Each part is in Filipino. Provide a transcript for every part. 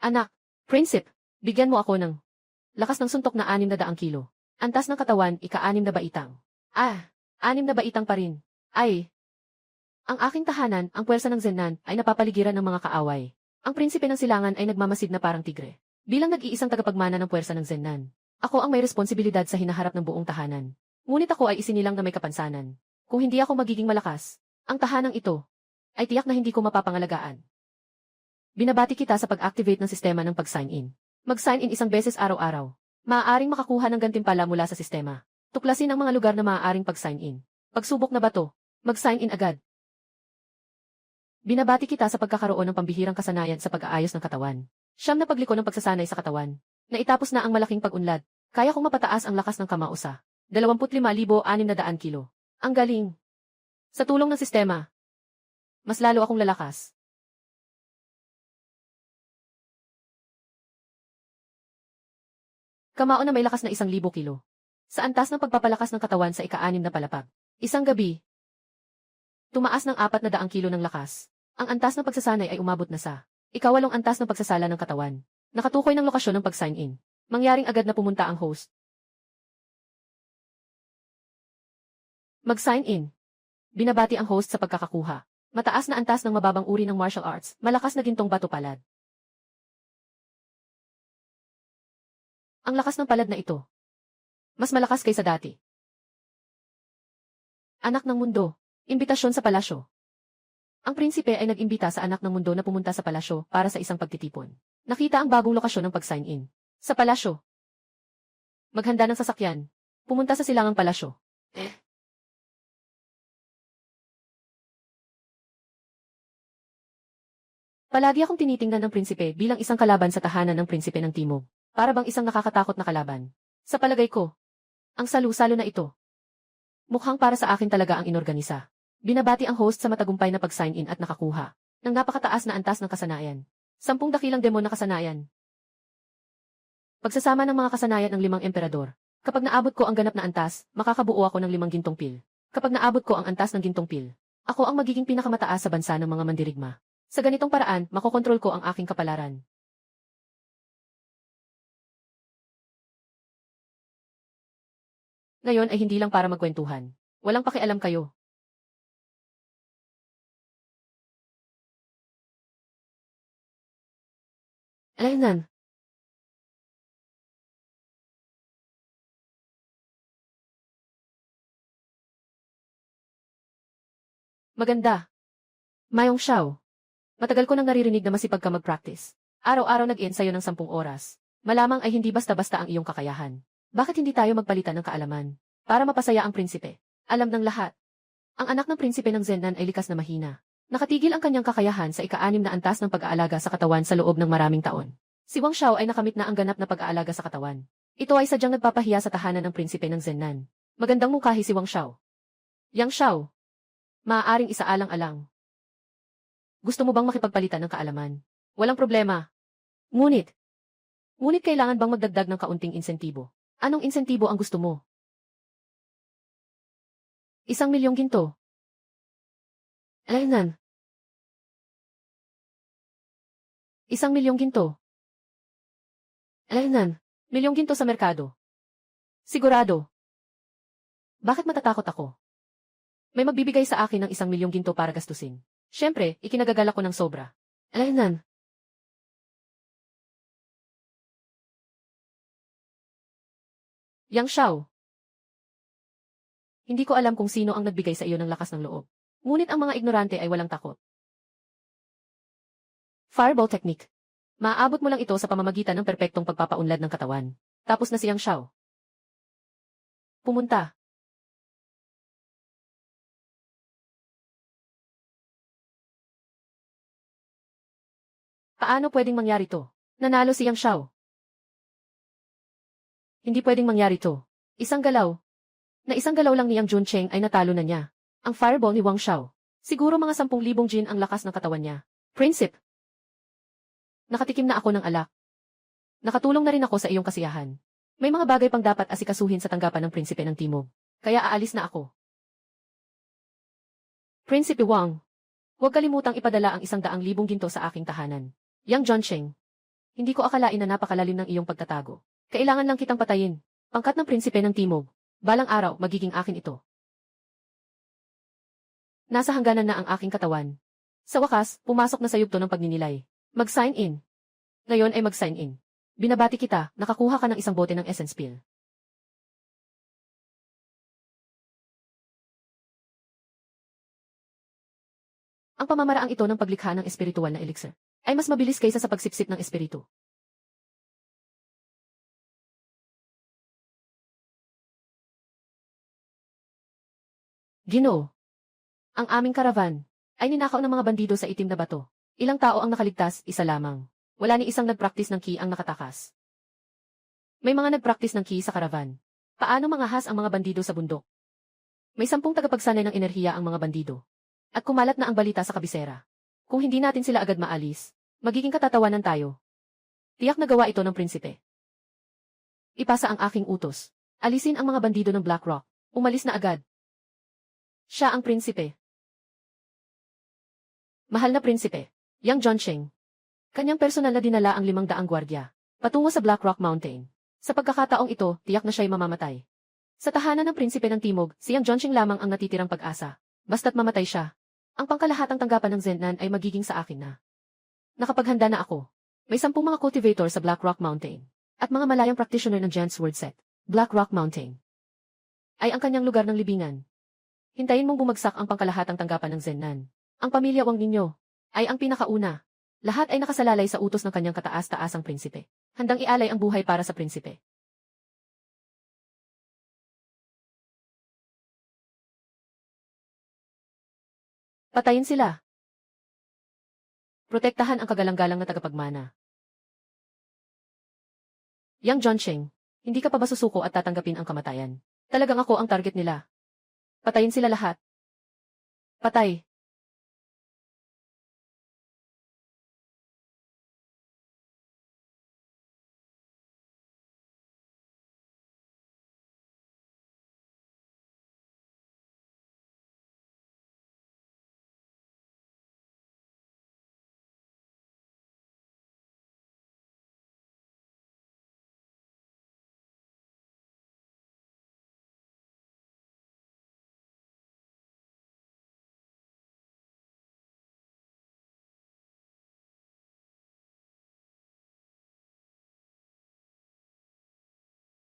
Anak, Prinsip, bigyan mo ako ng lakas ng suntok na 600 kilo. Antas ng katawan, ika-6 na baitang. 6 na baitang pa rin. Ay! Ang aking tahanan, ang puwersa ng Zennan, ay napapaligiran ng mga kaaway. Ang prinsipe ng silangan ay nagmamasid na parang tigre. Bilang nag-iisang tagapagmana ng puwersa ng Zennan, ako ang may responsibilidad sa hinaharap ng buong tahanan. Ngunit ako ay isinilang na may kapansanan. Kung hindi ako magiging malakas, ang tahanang ito ay tiyak na hindi ko mapapangalagaan. Binabati kita sa pag-activate ng sistema ng pag-sign in. Mag-sign in isang beses araw-araw. Maaaring makakuha ng gantimpala mula sa sistema. Tuklasin ang mga lugar na maaaring pag-sign in. Pagsubok na ba to? Mag-sign in agad. Binabati kita sa pagkakaroon ng pambihirang kasanayan sa pag-aayos ng katawan. Siyam na pagliko ng pagsasanay sa katawan. Naitapos na ang malaking pag-unlad. Kaya kong mapataas ang lakas ng kamausa. 25,600 kilo. Ang galing. Sa tulong ng sistema, mas lalo akong lalakas. Kamao na may lakas na 1,000 kilo. Sa antas ng pagpapalakas ng katawan sa ika-6 na palapag. Isang gabi. Tumaas ng 400 kilo ng lakas. Ang antas ng pagsasanay ay umabot na sa ika-8 antas ng pagsasala ng katawan. Nakatukoy ng lokasyon ng pag-sign in. Mangyaring agad na pumunta ang host. Mag-sign in. Binabati ang host sa pagkakakuha. Mataas na antas ng mababang uri ng martial arts, malakas na gintong bato palad. Ang lakas ng palad na ito. Mas malakas kaysa dati. Anak ng mundo. Imbitasyon sa palasyo. Ang prinsipe ay nag-imbita sa anak ng mundo na pumunta sa palasyo para sa isang pagtitipon. Nakita ang bagong lokasyon ng pag-sign in. Sa palasyo. Maghanda ng sasakyan. Pumunta sa silangang palasyo. Palagi akong tinitingnan ng prinsipe bilang isang kalaban sa tahanan ng prinsipe ng Timog. Para bang isang nakakatakot na kalaban. Sa palagay ko, ang salu-salo na ito. Mukhang para sa akin talaga ang inorganisa. Binabati ang host sa matagumpay na pag-sign in at nakakuha ng napakataas na antas ng kasanayan. 10 dakilang demon na kasanayan. Pagsasama ng mga kasanayan ng 5 emperador. Kapag naabot ko ang ganap na antas, makakabuo ako ng 5 gintong pil. Kapag naabot ko ang antas ng gintong pil, ako ang magiging pinakamataas sa bansa ng mga mandirigma. Sa ganitong paraan, makokontrol ko ang aking kapalaran. Ngayon ay hindi lang para magkwentuhan. Walang pakialam kayo. Alaynan. Maganda. Mayong Xiao. Matagal ko nang naririnig na masipag ka mag-practice. Araw-araw nag-ensayo ng 10 oras. Malamang ay hindi basta-basta ang iyong kakayahan. Bakit hindi tayo magpalitan ng kaalaman? Para mapasaya ang prinsipe. Alam ng lahat. Ang anak ng prinsipe ng Zennan ay likas na mahina. Nakatigil ang kanyang kakayahan sa ika-6 na antas ng pag-aalaga sa katawan sa loob ng maraming taon. Si Wang Xiao ay nakamit na ang ganap na pag-aalaga sa katawan. Ito ay sadyang nagpapahiya sa tahanan ng prinsipe ng Zennan. Magandang mukhahi si Wang Xiao. Yang Xiao. Maaaring isaalang-alang. Gusto mo bang makipagpalitan ng kaalaman? Walang problema. Ngunit kailangan bang magdagdag ng kaunting insentibo? Anong insentibo ang gusto mo? 1,000,000 ginto. Alaynan. 1,000,000 ginto. Alaynan. 1,000,000 ginto sa merkado. Sigurado. Bakit matatakot ako? May magbibigay sa akin ng 1,000,000 ginto para gastusin. Siyempre, ikinagagalak ko ng sobra. Alaynan. Yang Xiao. Hindi ko alam kung sino ang nagbigay sa iyo ng lakas ng loob. Ngunit ang mga ignorante ay walang takot. Fireball technique. Maaabot mo lang ito sa pamamagitan ng perpektong pagpapaunlad ng katawan. Tapos na si Yang Xiao. Pumunta. Paano pwedeng mangyari to? Nanalo si Yang Xiao. Hindi pwedeng mangyari to. Isang galaw lang ni Yang Juncheng ay natalo na niya. Ang fireball ni Wang Xiao. Siguro mga 10,000 jin ang lakas ng katawan niya. Prinsip. Nakatikim na ako ng alak. Nakatulong na rin ako sa iyong kasiyahan. May mga bagay pang dapat asikasuhin sa tanggapan ng prinsipe ng Timog. Kaya aalis na ako. Prinsipe Wang. Huwag kalimutang ipadala ang 100,000 ginto sa aking tahanan. Yang Juncheng. Hindi ko akalain na napakalalim ng iyong pagtatago. Kailangan lang kitang patayin. Pangkat ng prinsipe ng Timog. Balang araw, magiging akin ito. Nasa hangganan na ang aking katawan. Sa wakas, pumasok na sa yugto ng pagninilay. Mag-sign in. Ngayon ay mag-sign in. Binabati kita, nakakuha ka ng isang bote ng essence pill. Ang pamamaraang ito ng paglikha ng espiritual na elixir ay mas mabilis kaysa sa pagsipsip ng espiritu. Ginoo. Ang aming karavan ay ninakaw ng mga bandido sa itim na bato. Ilang tao ang nakaligtas, isa lamang. Wala ni isang nagpraktis ng ki ang nakatakas. May mga nagpraktis ng ki sa karavan. Paano mangahas ang mga bandido sa bundok? May 10 tagapagsanay ng enerhiya ang mga bandido. At kumalat na ang balita sa kabisera. Kung hindi natin sila agad maalis, magiging katatawanan tayo. Tiyak na gawa ito ng prinsipe. Ipasa ang aking utos. Alisin ang mga bandido ng Black Rock. Umalis na agad. Siya ang prinsipe. Mahal na prinsipe, Yang Zhongsheng. Kanyang personal na dinala ang 500 gwardya patungo sa Black Rock Mountain. Sa pagkakataong ito, tiyak na siya'y mamamatay. Sa tahanan ng prinsipe ng Timog, si Yang Zhongsheng lamang ang natitirang pag-asa. Basta't mamatay siya, ang pangkalahatang tanggapan ng Zennan ay magiging sa akin na. Nakapaghanda na ako. May 10 mga cultivator sa Black Rock Mountain. At mga malayang practitioner ng Giant Sword Set. Black Rock Mountain ay ang kanyang lugar ng libingan. Hintayin mong bumagsak ang pangkalahatang tanggapan ng Zennan. Ang pamilya Wang ninyo ay ang pinakauna. Lahat ay nakasalalay sa utos ng kanyang kataas-taasang prinsipe. Handang ialay ang buhay para sa prinsipe. Patayin sila. Protektahan ang kagalang-galang na tagapagmana. Yang Zhongsheng, hindi ka pa ba susuko at tatanggapin ang kamatayan? Talagang ako ang target nila. Patayin sila lahat. Patay.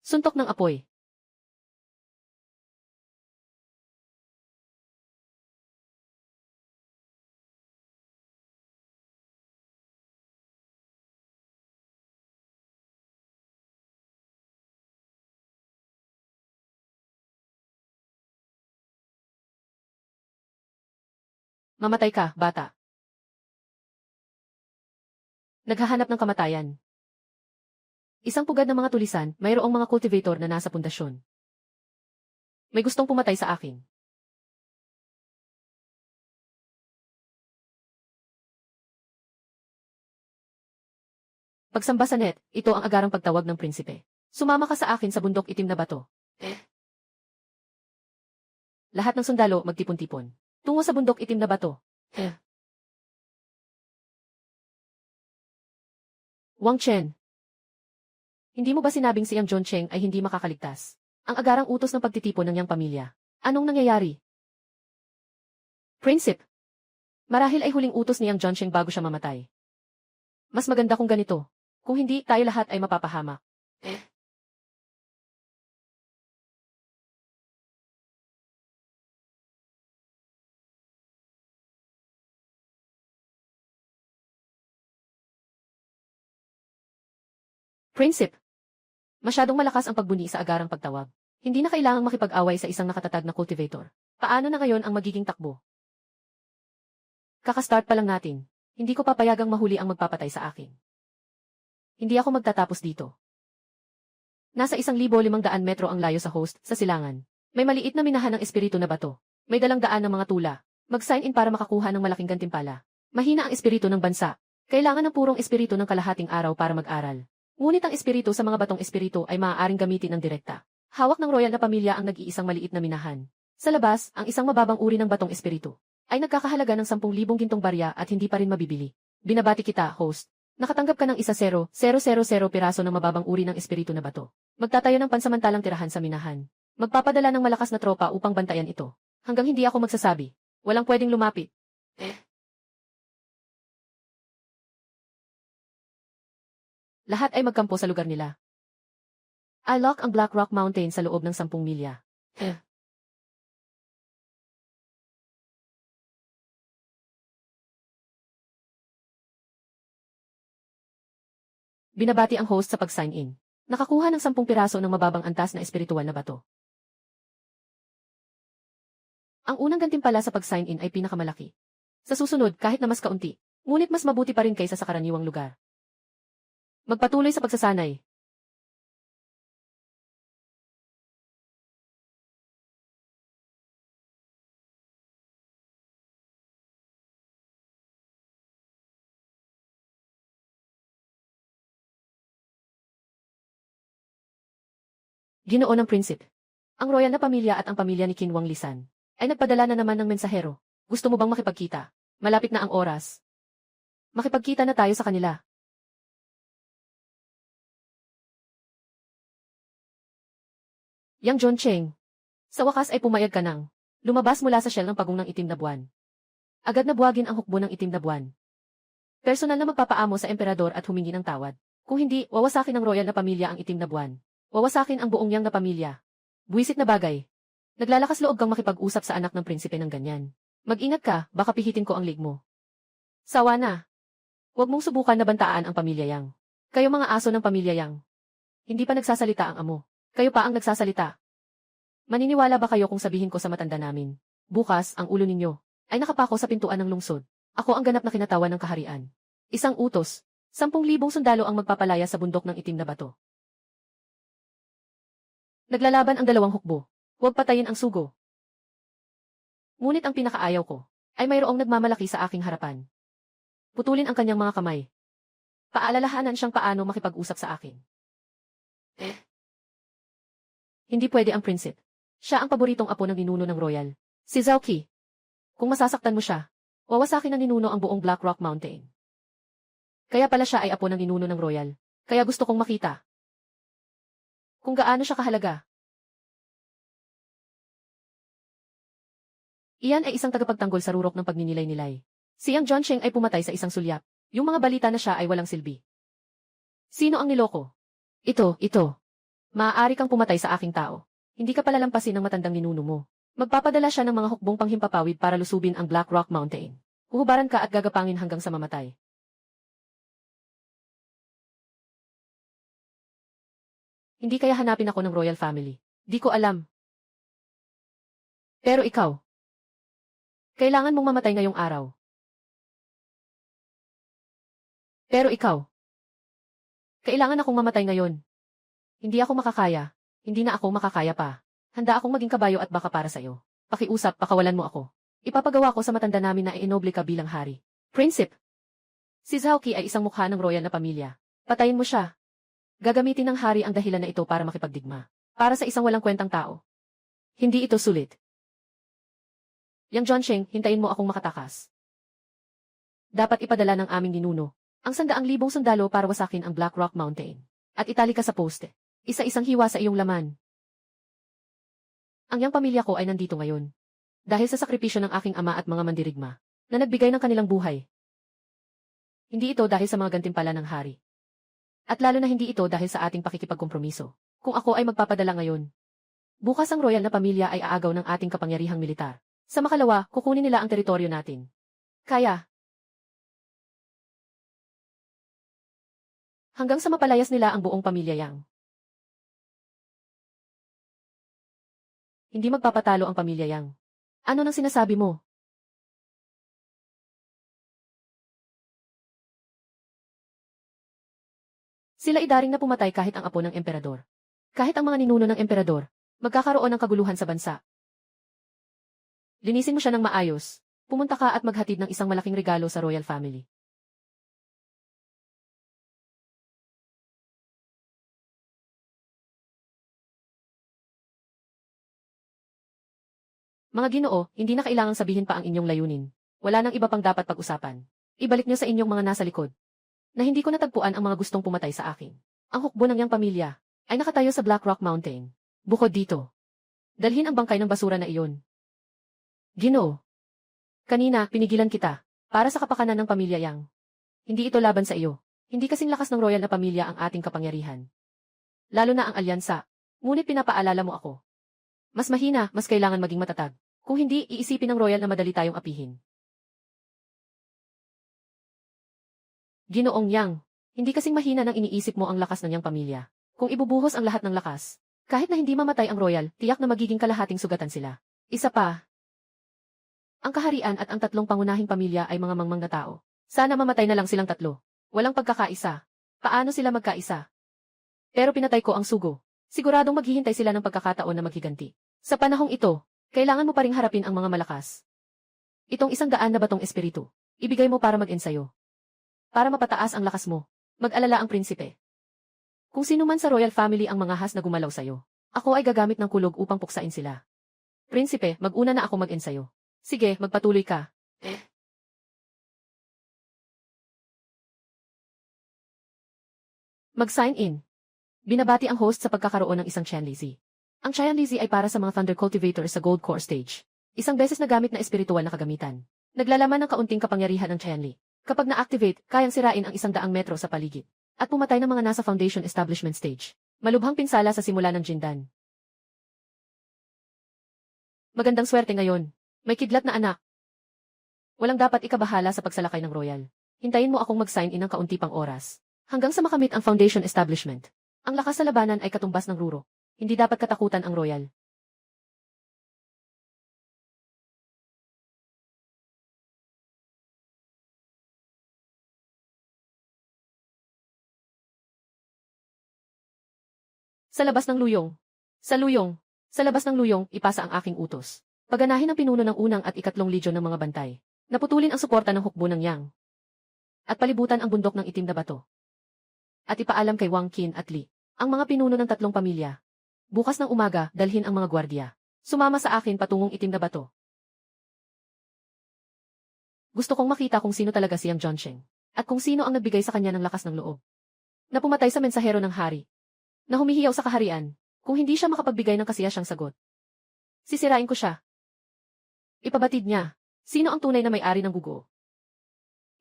Suntok ng apoy. Mamatay ka, bata. Naghahanap ng kamatayan. Isang pugad ng mga tulisan, mayroong mga cultivator na nasa pundasyon. May gustong pumatay sa akin. Pagsamba sa net, ito ang agarang pagtawag ng prinsipe. Sumama ka sa akin sa bundok itim na bato. Lahat ng sundalo magtipon-tipon. Tungo sa bundok itim na bato. Wang Chen. Hindi mo ba sinabing si Yang Zhongsheng ay hindi makakaligtas? Ang agarang utos ng pagtitipon ng iyang pamilya. Anong nangyayari? Prinsip. Marahil ay huling utos ni Yang Zhongsheng bago siya mamatay. Mas maganda kung ganito. Kung hindi, tayo lahat ay mapapahamak. Prinsip. Masyadong malakas ang pagbuni sa agarang pagtawag. Hindi na kailangang makipag-away sa isang nakatatag na cultivator. Paano na ngayon ang magiging takbo? Kakastart pa lang natin. Hindi ko papayagang mahuli ang magpapatay sa akin. Hindi ako magtatapos dito. Nasa 1,500 metro ang layo sa host, sa silangan. May maliit na minahan ng espiritu na bato. May dalang daan ng mga tula. Mag-sign in para makakuha ng malaking gantimpala. Mahina ang espiritu ng bansa. Kailangan ng purong espiritu ng kalahating araw para mag-aral. Ngunit ang espiritu sa mga batong espiritu ay maaaring gamitin ng direkta. Hawak ng royal na pamilya ang nag-iisang maliit na minahan. Sa labas, ang isang mababang uri ng batong espiritu ay nagkakahalaga ng 10,000 gintong barya at hindi pa rin mabibili. Binabati kita, host. Nakatanggap ka ng 1,000,000 piraso ng mababang uri ng espiritu na bato. Magtatayo ng pansamantalang tirahan sa minahan. Magpapadala ng malakas na tropa upang bantayan ito. Hanggang hindi ako magsasabi. Walang pwedeng lumapit. Lahat ay magkampo sa lugar nila. I-lock ang Black Rock Mountain sa loob ng 10 milya. Binabati ang host sa pag-sign in. Nakakuha ng 10 piraso ng mababang antas na espiritual na bato. Ang unang gantimpala sa pag-sign in ay pinakamalaki. Sa susunod, kahit na mas kaunti, ngunit mas mabuti pa rin kaysa sa karaniwang lugar. Magpatuloy sa pagsasanay. Ginoo ng prinsipe. Ang royal na pamilya at ang pamilya ni Kinwang Lisan ay nagpadala na naman ng mensahero. Gusto mo bang makipagkita? Malapit na ang oras. Makipagkita na tayo sa kanila. Yang John Cheng. Sa wakas ay pumayag ka nang lumabas mula sa shell ng pagong ng itim na buwan. Agad na buwagin ang hukbo ng itim na buwan. Personal na magpapaamo sa emperador at humingi ng tawad. Kung hindi, wawasakin ng royal na pamilya ang itim na buwan. Wawasakin ang buong yang na pamilya. Buwisit na bagay. Naglalakas loob kang makipag-usap sa anak ng prinsipe ng ganyan. Mag-ingat ka, baka pihitin ko ang lig mo. Sawa na. Huwag mong subukan na bantaan ang pamilya Yang. Kayo mga aso ng pamilya Yang. Hindi pa nagsasalita ang amo. Kayo pa ang nagsasalita. Maniniwala ba kayo kung sabihin ko sa matanda namin? Bukas, ang ulo ninyo ay nakapako sa pintuan ng lungsod. Ako ang ganap na kinatawan ng kaharian. Isang utos, 10,000 sundalo ang magpapalaya sa bundok ng itim na bato. Naglalaban ang dalawang hukbo. Huwag patayin ang sugo. Ngunit ang pinakaayaw ko ay mayroong nagmamalaki sa aking harapan. Putulin ang kanyang mga kamay. Paalalahanan siyang paano makipag-usap sa akin. Hindi pwede ang prinsipe. Siya ang paboritong apo ng ninuno ng royal. Si Zhao Qi. Kung masasaktan mo siya, wawasakin ng ninuno ang buong Black Rock Mountain. Kaya pala siya ay apo ng ninuno ng royal. Kaya gusto kong makita kung gaano siya kahalaga. Iyan ay isang tagapagtanggol sa rurok ng pagninilay-nilay. Si Yang John Cheng ay pumatay sa isang sulyap. Yung mga balita na siya ay walang silbi. Sino ang niloko? Ito. Maaari kang pumatay sa aking tao. Hindi ka palalampasin ng matandang ninuno mo. Magpapadala siya ng mga hukbong panghimpapawid para lusubin ang Black Rock Mountain. Huhubaran ka at gagapangin hanggang sa mamatay. Hindi kaya hanapin ako ng royal family. Di ko alam. Pero ikaw, kailangan mong mamatay ngayong araw. Pero ikaw, kailangan akong mamatay ngayon. Hindi ako makakaya. Hindi na ako makakaya pa. Handa akong maging kabayo at baka para sa'yo. Pakiusap, pakawalan mo ako. Ipapagawa ko sa matanda namin na inoble ka bilang hari. Prinsipe. Si Zhao Qi ay isang mukha ng royal na pamilya. Patayin mo siya. Gagamitin ng hari ang dahilan na ito para makipagdigma. Para sa isang walang kwentang tao. Hindi ito sulit. Yang John Cheng, hintayin mo akong makatakas. Dapat ipadala ng aming ninuno ang 100,000 sundalo para wasakin ang Black Rock Mountain. At itali ka sa poste. Isa-isang hiwa sa iyong laman. Ang yang pamilya ko ay nandito ngayon. Dahil sa sakripisyo ng aking ama at mga mandirigma, na nagbigay ng kanilang buhay. Hindi ito dahil sa mga gantimpala ng hari. At lalo na hindi ito dahil sa ating pakikipagkompromiso. Kung ako ay magpapadala ngayon, bukas ang royal na pamilya ay aagaw ng ating kapangyarihang militar. Sa makalawa, kukunin nila ang teritoryo natin. Kaya, hanggang sa mapalayas nila ang buong pamilya Yang. Hindi magpapatalo ang pamilya Yang. Ano nang sinasabi mo? Sila idaring na pumatay kahit ang apo ng emperador. Kahit ang mga ninuno ng emperador, magkakaroon ng kaguluhan sa bansa. Linisin mo siya ng maayos. Pumunta ka at maghatid ng isang malaking regalo sa royal family. Mga Ginoo, hindi na kailangang sabihin pa ang inyong layunin. Wala nang iba pang dapat pag-usapan. Ibalik niyo sa inyong mga nasa likod. na hindi ko natagpuan ang mga gustong pumatay sa akin. Ang hukbo ng iyang pamilya ay nakatayo sa Black Rock Mountain. Bukod dito, dalhin ang bangkay ng basura na iyon. Ginoo. Kanina, pinigilan kita para sa kapakanan ng pamilya Yang. Hindi ito laban sa iyo. Hindi kasing lakas ng royal na pamilya ang ating kapangyarihan. Lalo na ang alyansa. Ngunit pinapaalala mo ako. Mas mahina, mas kailangan maging matatag. Kung hindi, iisipin ng royal na madali tayong apihin. Ginoong Yang, hindi kasing mahina nang iniisip mo ang lakas ng iyang pamilya. Kung ibubuhos ang lahat ng lakas, kahit na hindi mamatay ang royal, tiyak na magiging kalahating sugatan sila. Isa pa, ang kaharian at ang tatlong pangunahing pamilya ay mga mangmang na tao. Sana mamatay na lang silang tatlo. Walang pagkakaisa. Paano sila magkaisa? Pero pinatay ko ang sugo. Siguradong maghihintay sila ng pagkakataon na maghiganti. Sa panahong ito, kailangan mo pa ring harapin ang mga malakas. Itong 100 na batong espiritu, ibigay mo para mag-ensayo. Para mapataas ang lakas mo, mag-alala ang prinsipe. Kung sino man sa royal family ang mga has na gumalaw sa'yo, ako ay gagamit ng kulog upang puksain sila. Prinsipe, mag-una na ako mag-ensayo. Sige, magpatuloy ka. Mag-sign in. Binabati ang host sa pagkakaroon ng isang Qianlizi. Ang Qianlizi ay para sa mga Thunder Cultivators sa Gold Core Stage. Isang beses na gamit na espiritual na kagamitan. Naglalaman ng kaunting kapangyarihan ng Qianli. Kapag na-activate, kayang sirain ang 100 metro sa paligid. At pumatay ng mga nasa Foundation Establishment Stage. Malubhang pinsala sa simula ng Jindan. Magandang swerte ngayon. May kidlat na anak. Walang dapat ikabahala sa pagsalakay ng royal. Hintayin mo akong mag-sign in ng kaunti pang oras. Hanggang sa makamit ang Foundation Establishment. Ang lakas sa labanan ay katumbas ng ruro. Hindi dapat katakutan ang royal. Sa labas ng luyong. Sa luyong. Sa labas ng luyong, ipasa ang aking utos. Paganahin ang pinuno ng unang at 3 legion ng mga bantay. Naputulin ang suporta ng hukbo ng Yang. At palibutan ang bundok ng itim na bato. At ipaalam kay Wang Qin at Li, ang mga pinuno ng 3 pamilya. Bukas ng umaga, dalhin ang mga gwardya. Sumama sa akin patungong itim na bato. Gusto kong makita kung sino talaga siyang Zhongsheng. At kung sino ang nagbigay sa kanya ng lakas ng loob. Na pumatay sa mensahero ng hari. Na humihiyaw sa kaharian, kung hindi siya makapagbigay ng kasiyasang sagot. Sisirain ko siya. Ipabatid niya, sino ang tunay na may-ari ng gugo.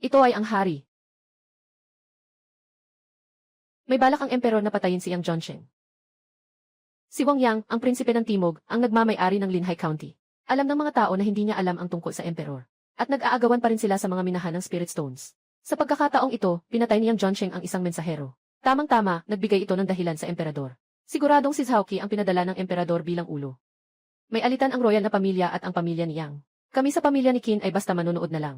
Ito ay ang hari. May balak ang emperor na patayin si Yang Zhongsheng. Si Wang Yang, ang prinsipe ng Timog, ang nagmamay-ari ng Linhai County. Alam ng mga tao na hindi niya alam ang tungkol sa emperor. At nag-aagawan pa rin sila sa mga minahan ng Spirit Stones. Sa pagkakataong ito, pinatay ni Yang Zhongsheng ang isang mensahero. Tamang-tama, nagbigay ito ng dahilan sa emperador. Siguradong si Zhao Qi ang pinadala ng emperador bilang ulo. May alitan ang royal na pamilya at ang pamilya ni Yang. Kami sa pamilya ni Qin ay basta manonood na lang.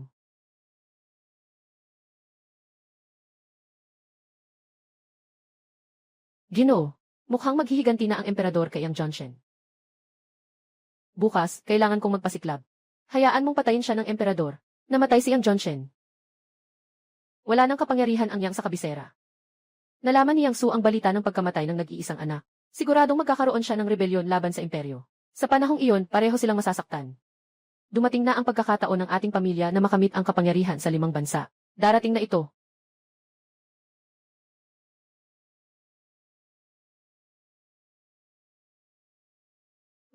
Ginoo, mukhang maghihiganti na ang emperador kay Yang Zhongsheng. Bukas, kailangan kong magpasiklab. Hayaan mong patayin siya ng emperador. Namatay si Yang Zhongsheng. Wala nang kapangyarihan ang Yang sa kabisera. Nalaman ni Yang Su ang balita ng pagkamatay ng nag-iisang anak. Siguradong magkakaroon siya ng rebelyon laban sa imperyo. Sa panahong iyon, pareho silang masasaktan. Dumating na ang pagkakataon ng ating pamilya na makamit ang kapangyarihan sa 5 bansa. Darating na ito.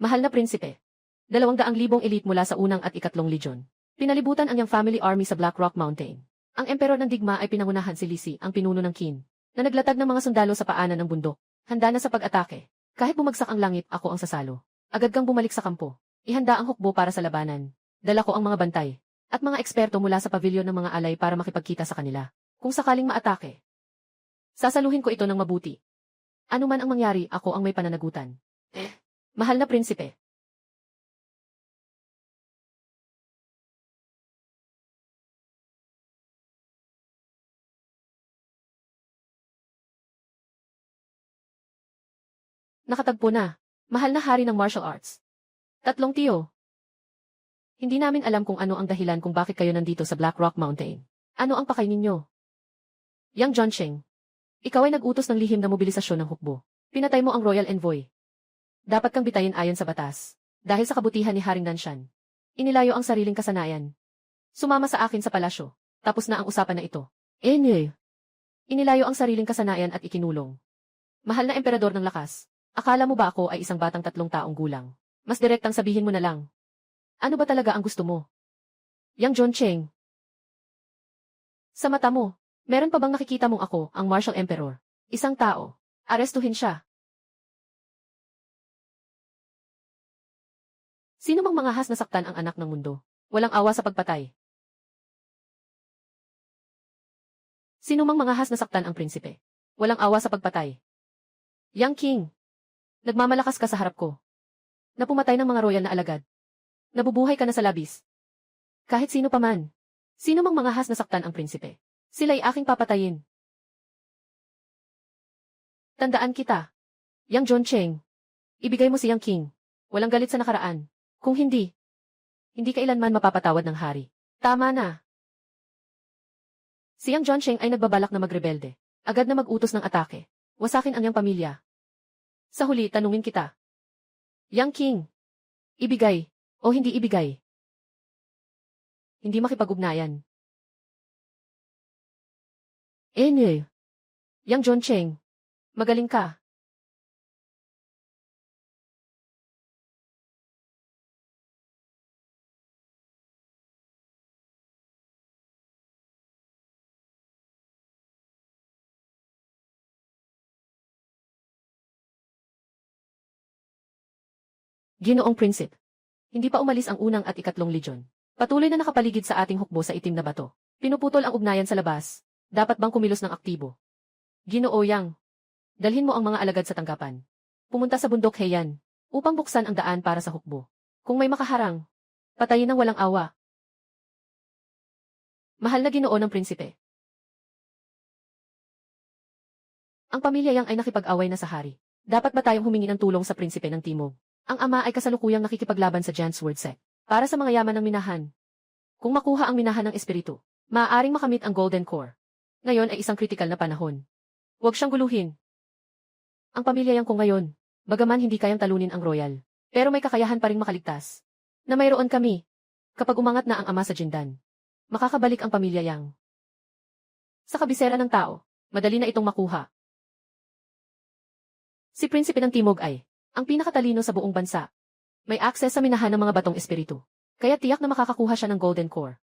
Mahal na prinsipe. 200,000 elite mula sa unang at 3 legion. Pinalibutan ang Yang family army sa Black Rock Mountain. Ang emperor ng digma ay pinangunahan si Lisi, ang pinuno ng Qin, na naglatag ng mga sundalo sa paanan ng bundok. Handa na sa pag-atake. Kahit bumagsak ang langit, ako ang sasalo. Agad kang bumalik sa kampo. Ihanda ang hukbo para sa labanan. Dala ko ang mga bantay. At mga eksperto mula sa pavilion ng mga alay para makipagkita sa kanila. Kung sakaling maatake. Sasaluhin ko ito ng mabuti. Ano man ang mangyari, ako ang may pananagutan. Mahal na prinsipe. Nakatagpo na. Mahal na hari ng martial arts. 3 tiyo. Hindi namin alam kung ano ang dahilan kung bakit kayo nandito sa Black Rock Mountain. Ano ang pakay ninyo? Yang Zhongsheng. Ikaw ay nag-utos ng lihim na mobilisasyon ng hukbo. Pinatay mo ang royal envoy. Dapat kang bitayin ayon sa batas. Dahil sa kabutihan ni Haring Nanshan. Inilayo ang sariling kasanayan. Sumama sa akin sa palasyo. Tapos na ang usapan na ito. Enye. Inilayo ang sariling kasanayan at ikinulong. Mahal na emperador ng lakas, akala mo ba ako ay isang batang 3 taong gulang? Mas direktang sabihin mo na lang. Ano ba talaga ang gusto mo? Yang John Cheng. Sa mata mo, meron pa bang nakikita mong ako, ang Martial Emperor? Isang tao. Arestuhin siya. Sino mang mangahas na saktan ang anak ng mundo? Walang awa sa pagpatay. Sino mang mangahas na saktan ang prinsipe? Walang awa sa pagpatay. Yang King. Nagmamalakas ka sa harap ko. Napumatay ng mga royal na alagad. Nabubuhay ka na sa labis. Kahit sino pa man. Sino mang mangahas na saktan ang prinsipe? Sila'y aking papatayin. Tandaan kita. Yang John Cheng. Ibigay mo si Yang King. Walang galit sa nakaraan. Kung hindi kailanman mapapatawad ng hari. Tama na. Si Yang John Cheng ay nagbabalak na magrebelde. Agad na mag-utos ng atake. Wasakin ang iyang pamilya. Sa huli, tanungin kita. Yang King. Ibigay o hindi ibigay? Hindi makipag-ugnayan. Yang John Cheng. Magaling ka. Ginoong Prinsip. Hindi pa umalis ang unang at ikatlong legion. Patuloy na nakapaligid sa ating hukbo sa itim na bato. Pinuputol ang ugnayan sa labas. Dapat bang kumilos ng aktibo? Ginoo Yang. Dalhin mo ang mga alagad sa tanggapan. Pumunta sa bundok Heian, upang buksan ang daan para sa hukbo. Kung may makaharang, patayin ng walang awa. Mahal na Ginoo ng prinsipe. Ang pamilya Yang ay nakipag-away na sa hari. Dapat ba tayong humingi ng tulong sa prinsipe ng Timog? Ang ama ay kasalukuyang nakikipaglaban sa Giant Sword Sect para sa mga yaman ng minahan. Kung makuha ang minahan ng espiritu, maaaring makamit ang Golden Core. Ngayon ay isang kritikal na panahon. Huwag siyang guluhin. Ang pamilya Yang ko ngayon, bagaman hindi kayang talunin ang royal, pero may kakayahan pa ring makaligtas. Na mayroon kami. Kapag umangat na ang ama sa Jindan, makakabalik ang pamilya Yang. Sa kabisera ng tao, madali na itong makuha. Si Prinsipe ng Timog ay ang pinakatalino sa buong bansa. May akses sa minahan ng mga batong espiritu. Kaya tiyak na makakakuha siya ng Golden Core.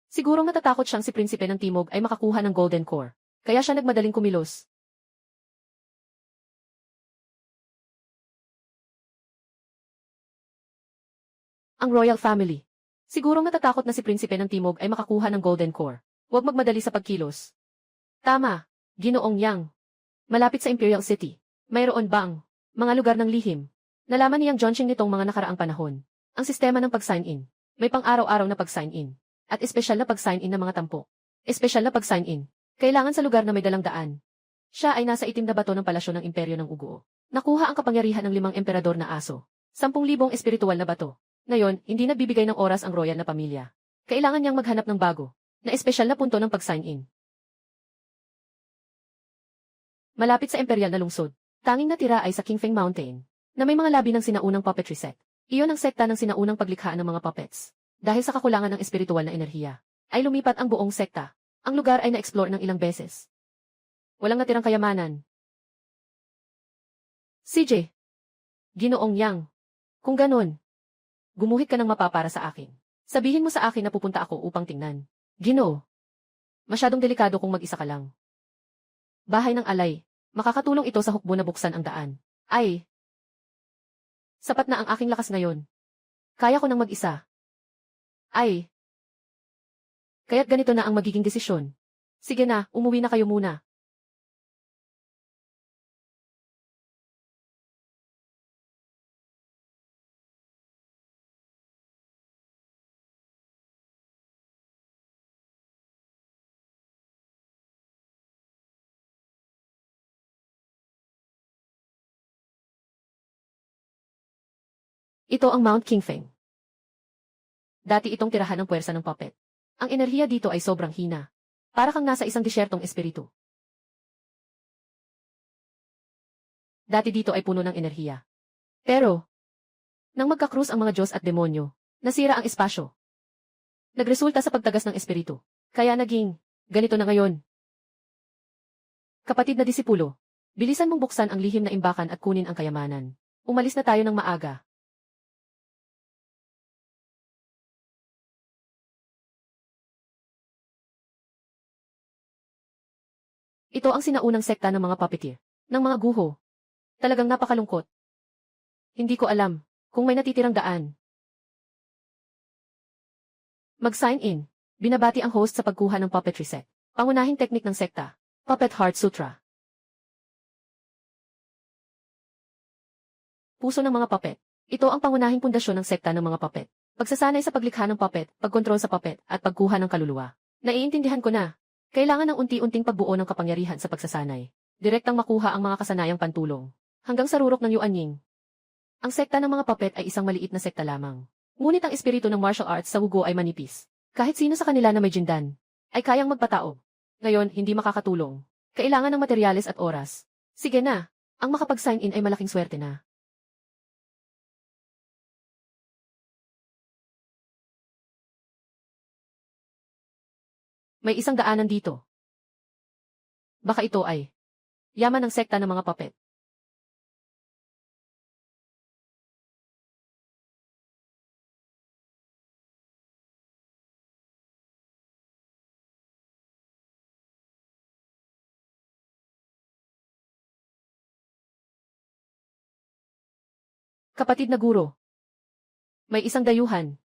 Sigurong natatakot siyang si Prinsipe ng Timog ay makakuha ng Golden Core. Kaya siya nagmadaling kumilos. Ang Royal Family. Sigurong natatakot na si Prinsipe ng Timog ay makakuha ng Golden Core. Huwag magmadali sa pagkilos. Tama, Ginoong Yang. Malapit sa Imperial City. Mayroon bang mga lugar ng lihim? Nalaman niyang John Cheng nitong mga nakaraang panahon. Ang sistema ng pag-sign in. May pang-araw-araw na pag-sign in. At espesyal na pag-sign in ng mga tampo. Espesyal na pag-sign in. Kailangan sa lugar na may dalang daan. Siya ay nasa itim na bato ng palasyo ng Imperyo ng Uguo. Nakuha ang kapangyarihan ng 5 emperador na aso. 10,000 espiritual na bato. Ngayon, hindi nagbibigay ng oras ang royal na pamilya. Kailangan niyang maghanap ng bago, na espesyal na punto ng pag-sign in. Malapit sa imperial na lungsod, tanging natira ay sa Kingfeng Mountain, na may mga labi ng sinaunang puppetry sect. Iyon ang sekta ng sinaunang paglikha ng mga puppets. Dahil sa kakulangan ng espiritual na enerhiya, ay lumipat ang buong sekta. Ang lugar ay na-explore ng ilang beses. Walang natirang kayamanan. CJ. Ginoong Yang. Kung ganon, gumuhit ka ng mapa para sa akin. Sabihin mo sa akin na pupunta ako upang tingnan. Ginoo. Masyadong delikado kung mag-isa ka lang. Bahay ng alay. Makakatulong ito sa hukbo na buksan ang daan. Ay. Sapat na ang aking lakas ngayon. Kaya ko nang mag-isa. Ay. Kaya't ganito na ang magiging desisyon. Sige na, umuwi na kayo muna. Ito ang Mount Kingfeng. Dati itong tirahan ng puwersa ng puppet. Ang enerhiya dito ay sobrang hina. Para kang nasa isang disyertong espiritu. Dati dito ay puno ng enerhiya. Pero, nang magkakrus ang mga Diyos at demonyo, nasira ang espasyo. Nagresulta sa pagtagas ng espiritu. Kaya naging, ganito na ngayon. Kapatid na disipulo, bilisan mong buksan ang lihim na imbakan at kunin ang kayamanan. Umalis na tayo ng maaga. Ito ang sinaunang sekta ng mga puppeteer, ng mga guho. Talagang napakalungkot. Hindi ko alam kung may natitirang daan. Mag-sign in. Binabati ang host sa pagkuha ng puppetry set. Pangunahing teknik ng sekta, Puppet Heart Sutra. Puso ng mga puppet. Ito ang pangunahing pundasyon ng sekta ng mga puppet. Pagsasanay sa paglikha ng puppet, pagkontrol sa puppet, at pagkuha ng kaluluwa. Naiintindihan ko na. Kailangan ng unti-unting pagbuo ng kapangyarihan sa pagsasanay. Direktang makuha ang mga kasanayang pantulong. Hanggang sa rurok ng Yuanying. Ang sekta ng mga puppet ay isang maliit na sekta lamang. Ngunit ang espiritu ng martial arts sa Wugo ay manipis. Kahit sino sa kanila na may jindan, ay kayang magpatao. Ngayon, hindi makakatulong. Kailangan ng materyales at oras. Sige na, ang makapag-sign in ay malaking swerte na. May isang daanan dito. Baka ito ay yaman ng sekta ng mga puppet. Kapatid na guro. May isang dayuhan.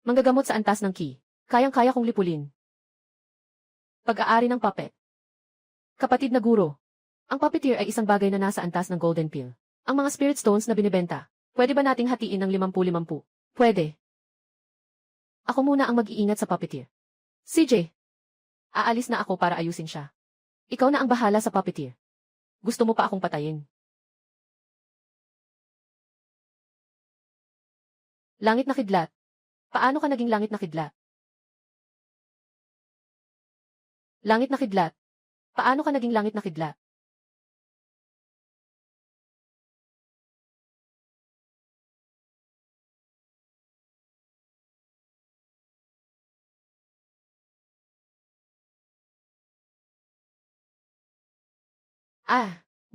Manggagamot sa antas ng ki. Kayang-kaya kong lipulin. Pag-aari ng puppet. Kapatid na guro. Ang puppeteer ay isang bagay na nasa antas ng golden pill. Ang mga spirit stones na binibenta. Pwede ba nating hatiin ng 50-50? Pwede. Ako muna ang mag-iingat sa puppeteer. CJ. Aalis na ako para ayusin siya. Ikaw na ang bahala sa puppeteer. Gusto mo pa akong patayin? Langit na kidlat. Paano ka naging langit na kidlat? Langit na kidlat. Paano ka naging langit na kidlat?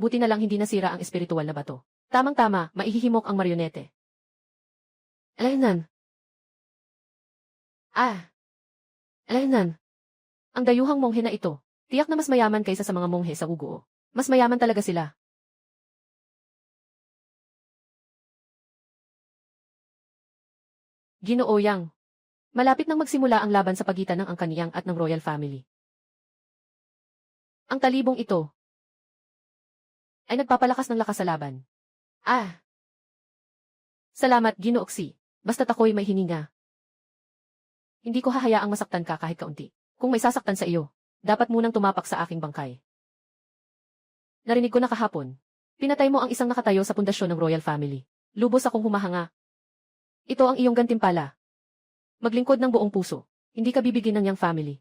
Buti na lang hindi nasira ang espiritual na bato. Tamang-tama, maihihimok ang marionete. Alainan. Alainan. Ang dayuhang monghe na ito, tiyak na mas mayaman kaysa sa mga monghe sa Wugo. Mas mayaman talaga sila. Ginoo Yang. Malapit nang magsimula ang laban sa pagitan ng Angkaniyang at ng royal family. Ang talibong ito ay nagpapalakas ng lakas sa laban. Salamat, Ginoo Xi. Basta't ako'y may hininga. Hindi ko hahayaang masaktan ka kahit kaunti. Kung may sasaktan sa iyo, dapat munang tumapak sa aking bangkay. Narinig ko na kahapon. Pinatay mo ang isang nakatayo sa pundasyon ng royal family. Lubos akong humahanga. Ito ang iyong gantimpala. Maglingkod ng buong puso. Hindi ka bibigyan ng Yang family.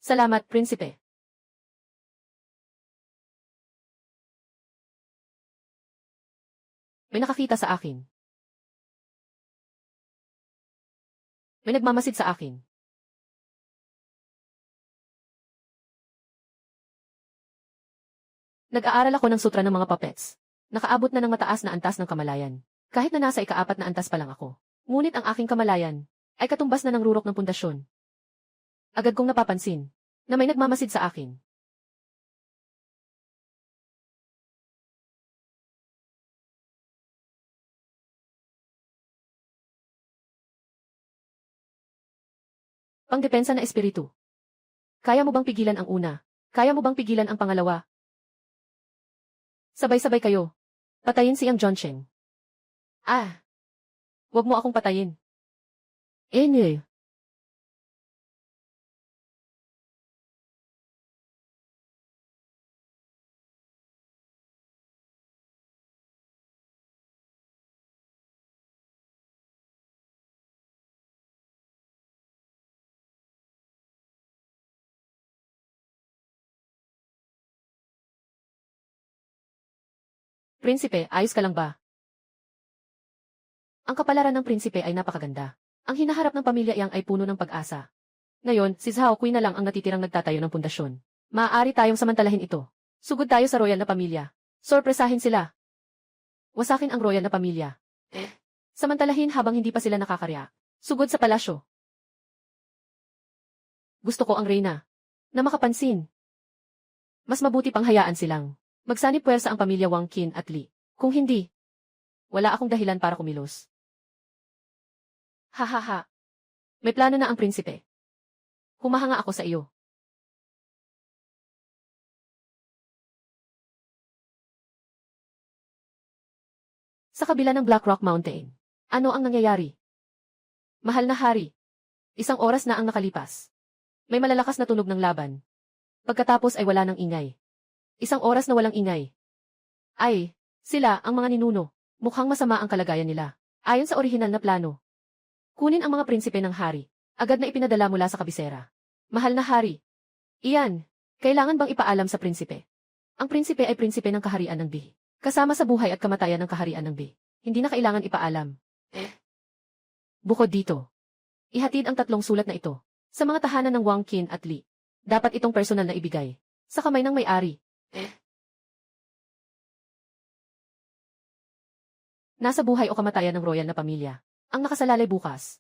Salamat, prinsipe. May nakakita sa akin. May nagmamasid sa akin. Nag-aaral ako ng sutra ng mga puppets. Nakaabot na ng mataas na antas ng kamalayan. Kahit na nasa ika-4 na antas pa lang ako. Ngunit ang aking kamalayan ay katumbas na ng rurok ng pundasyon. Agad kong napapansin na may nagmamasid sa akin. Pangdepensa na espiritu. Kaya mo bang pigilan ang una? Kaya mo bang pigilan ang pangalawa? Sabay-sabay kayo. Patayin si Yang Johnsheng. Huwag mo akong patayin. Enye. Prinsipe, ayos ka lang ba? Ang kapalaran ng prinsipe ay napakaganda. Ang hinaharap ng pamilya Yang ay puno ng pag-asa. Ngayon, si Zhao Kui na lang ang natitirang nagtatayo ng pundasyon. Maaari tayong samantalahin ito. Sugod tayo sa royal na pamilya. Sorpresahin sila. Wasakin ang royal na pamilya. Samantalahin habang hindi pa sila nakakarya. Sugod sa palasyo. Gusto ko ang reyna na makapansin. Mas mabuti pang hayaan silang magsanib puwersa ang pamilya Wang Qin at Li. Kung hindi, wala akong dahilan para kumilos. Hahaha. May plano na ang prinsipe. Humahanga ako sa iyo. Sa kabila ng Black Rock Mountain, ano ang nangyayari? Mahal na hari, 1 oras na ang nakalipas. May malalakas na tunog ng laban. Pagkatapos ay wala ng ingay. 1 oras na walang ingay. Ay, sila ang mga ninuno. Mukhang masama ang kalagayan nila. Ayon sa orihinal na plano, kunin ang mga prinsipe ng hari. Agad na ipinadala mula sa kabisera. Mahal na hari. Iyan, kailangan bang ipaalam sa prinsipe? Ang prinsipe ay prinsipe ng kaharian ng Bi. Kasama sa buhay at kamatayan ng kaharian ng Bi. Hindi na kailangan ipaalam. Bukod dito, ihatid ang 3 sulat na ito sa mga tahanan ng Wang Qin at Li. Dapat itong personal na ibigay sa kamay ng may-ari. Nasa buhay o kamatayan ng royal na pamilya ang nakasalalay bukas.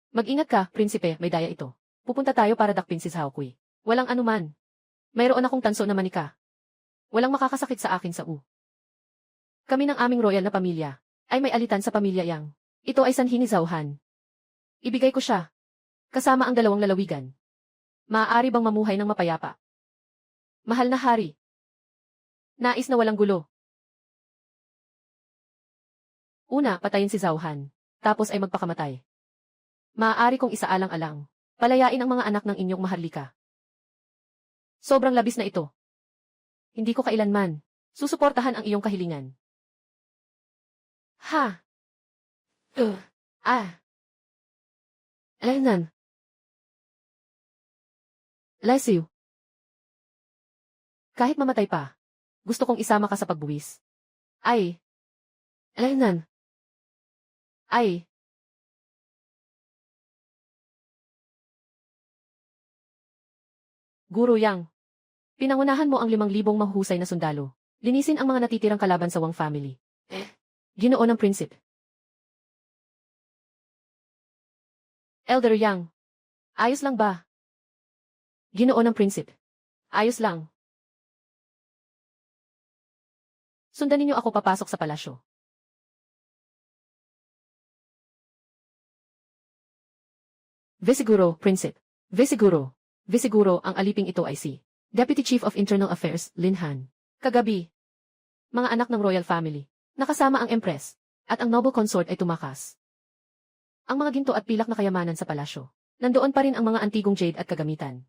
Mag-ingat ka, prinsipe, may daya ito. Pupunta tayo para dakpin si Zhao Kui. Walang anuman. Mayroon akong tanso na manika. Walang makakasakit sa akin sa Kami ng aming royal na pamilya ay may alitan sa pamilya Yang. Ito ay sanhi ni Zhao Han. Ibigay ko siya. Kasama ang 2 lalawigan. Maaari bang mamuhay ng mapayapa? Mahal na hari. Nais na walang gulo. Una, patayin si Zhao Han. Tapos ay magpakamatay. Maaari kong isaalang-alang. Palayain ang mga anak ng inyong maharlika. Sobrang labis na ito. Hindi ko kailanman susuportahan ang iyong kahilingan. Ha? Alaynan. Lesiu. Kahit mamatay pa, gusto kong isama ka sa pagbuwis. Ay. Alaynan. Ay. Guru Yang, pinangunahan mo ang 5,000 mahusay na sundalo. Linisin ang mga natitirang kalaban sa Wang family. Ginoo ng prinsip. Elder Yang, ayos lang ba? Ginoo ng prinsip. Ayos lang. Sundan ninyo ako papasok sa palasyo. Visiguro, prinsip. Visiguro. Visiguro, ang aliping ito ay si Deputy Chief of Internal Affairs, Lin Han. Kagabi, mga anak ng royal family, nakasama ang empress, at ang noble consort ay tumakas. Ang mga ginto at pilak na kayamanan sa palasyo. Nandoon pa rin ang mga antigong jade at kagamitan.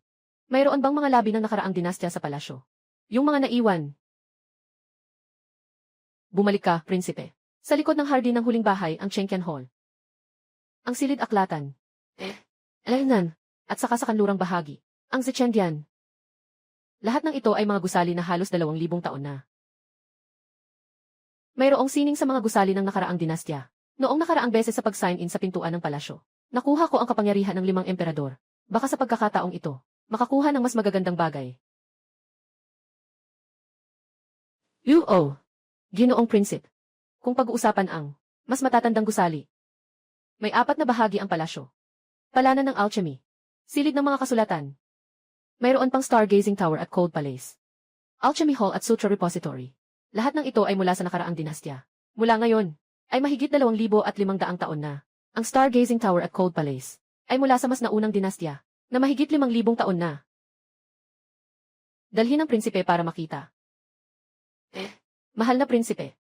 Mayroon bang mga labi ng nakaraang dinastya sa palasyo? Yung mga naiwan. Bumalik ka, prinsipe. Sa likod ng hardin ng huling bahay ang Chengqian Hall. Ang silid aklatan. Alaynan, at saka sa kanlurang bahagi. Ang Zichendian. Lahat ng ito ay mga gusali na halos 2,000 taon na. Mayroong sining sa mga gusali ng nakaraang dinastya. Noong nakaraang beses sa pag-sign-in sa pintuan ng palasyo, nakuha ko ang kapangyarihan ng 5 emperador. Baka sa pagkakataong ito, makakuha ng mas magagandang bagay. Ginoong prinsip. Kung pag-uusapan ang mas matatandang gusali. May 4 na bahagi ang palasyo. Palanan ng alchemy. Silid ng mga kasulatan. Mayroon pang stargazing tower at cold palace. Alchemy hall at sutra repository. Lahat ng ito ay mula sa nakaraang dinastya. Mula ngayon, ay mahigit 2,500 taon na. Ang stargazing tower at cold palace ay mula sa mas naunang dinastya, na mahigit 5,000 taon na. Dalhin ang prinsipe para makita. Mahal na prinsipe.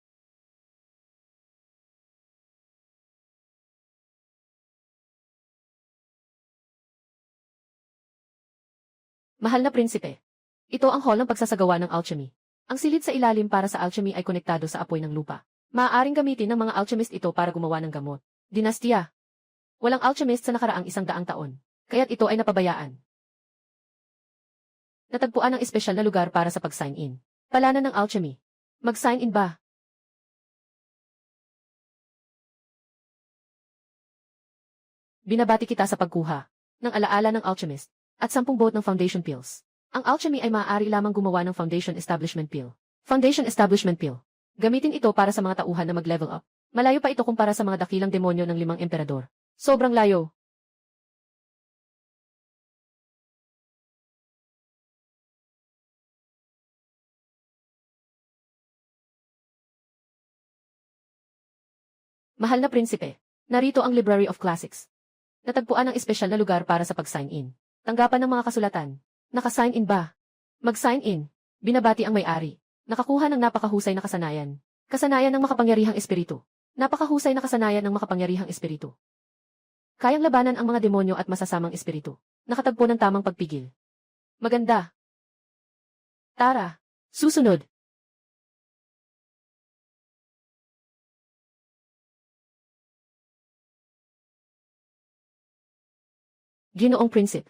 Mahal na prinsipe. Ito ang hall ng pagsasagawa ng alchemy. Ang silid sa ilalim para sa alchemy ay konektado sa apoy ng lupa. Maaaring gamitin ng mga alchemist ito para gumawa ng gamot. Dinastya. Walang alchemist sa nakaraang 100 taon. Kaya't ito ay napabayaan. Natagpuan ang espesyal na lugar para sa pag-sign in. Palanan ng alchemy. Mag-sign in ba? Binabati kita sa pagkuha ng alaala ng alchemist at 10 boat ng foundation pills. Ang alchemy ay maaari lamang gumawa ng foundation establishment pill. Foundation establishment pill. Gamitin ito para sa mga tauhan na mag-level up. Malayo pa ito kumpara sa mga dakilang demonyo ng 5 emperador. Sobrang layo. Mahal na prinsipe, narito ang Library of Classics. Natagpuan ang espesyal na lugar para sa pag-sign in. Tanggapan ng mga kasulatan. Naka-sign in ba? Mag-sign in. Binabati ang may-ari. Nakakuha ng napakahusay na kasanayan. Kasanayan ng makapangyarihang espiritu. Napakahusay na kasanayan ng makapangyarihang espiritu. Kayang labanan ang mga demonyo at masasamang espiritu. Nakatagpo ng tamang pagpigil. Maganda. Tara. Susunod. Ginoong Prinsip.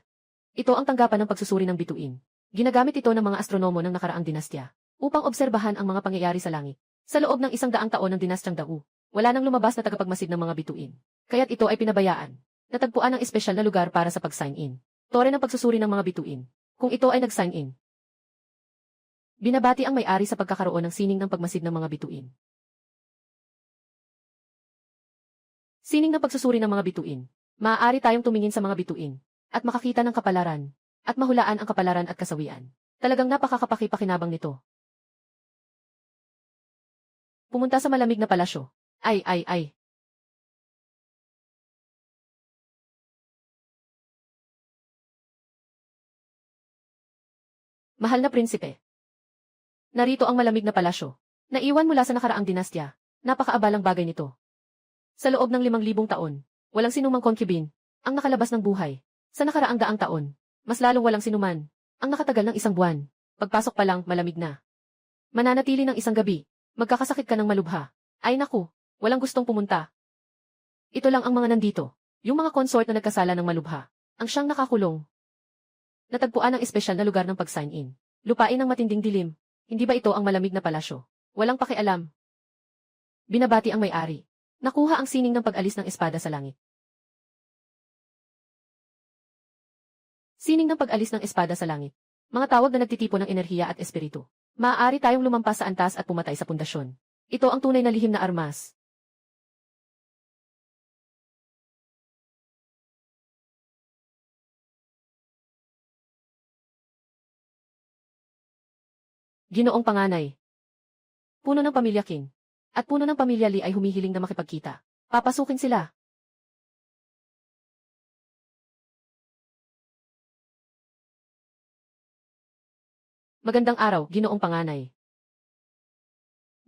Ito ang tanggapan ng pagsusuri ng bituin. Ginagamit ito ng mga astronomo ng nakaraang dinastya upang obserbahan ang mga pangyayari sa langit. Sa loob ng 100 taon ng dinastyang Dao, wala nang lumabas na tagapagmasid ng mga bituin. Kaya't ito ay pinabayaan. Natagpuan ang espesyal na lugar para sa pag-sign in. Tore ng pagsusuri ng mga bituin. Kung ito ay nag-sign in. Binabati ang may-ari sa pagkakaroon ng sining ng pagmasid ng mga bituin. Sining ng pagsusuri ng mga bituin. Maaari tayong tumingin sa mga bituin at makakita ng kapalaran at mahulaan ang kapalaran at kasawian. Talagang napakakapaki-pakinabang nito. Pumunta sa malamig na palasyo. Ay. Mahal na prinsipe. Narito ang malamig na palasyo. Naiwan mula sa nakaraang dinastya. Napakaabalang bagay nito. Sa loob ng 5,000 taon, walang sinumang concubine ang nakalabas ng buhay. Sa nakaraang 100 taon, mas lalong walang sinuman ang nakatagal ng 1 buwan. Pagpasok pa lang, malamig na. Mananatili ng 1 gabi. Magkakasakit ka ng malubha. Ay naku, walang gustong pumunta. Ito lang ang mga nandito. Yung mga consort na nagkasala ng malubha. Ang siyang nakakulong. Natagpuan ang espesyal na lugar ng pag-sign in. Lupain ng matinding dilim. Hindi ba ito ang malamig na palasyo? Walang pakialam. Binabati ang may-ari. Nakuha ang sining ng pag-alis ng espada sa langit. Sining ng pag-alis ng espada sa langit. Mga tawag na nagtitipon ng enerhiya at espiritu. Maaari tayong lumampas sa antas at pumatay sa pundasyon. Ito ang tunay na lihim na armas. Ginoong Panganay. Puno ng pamilya King. At puno ng pamilya Lee ay humihiling na makipagkita. Papasukin sila. Magandang araw, Ginoong Panganay.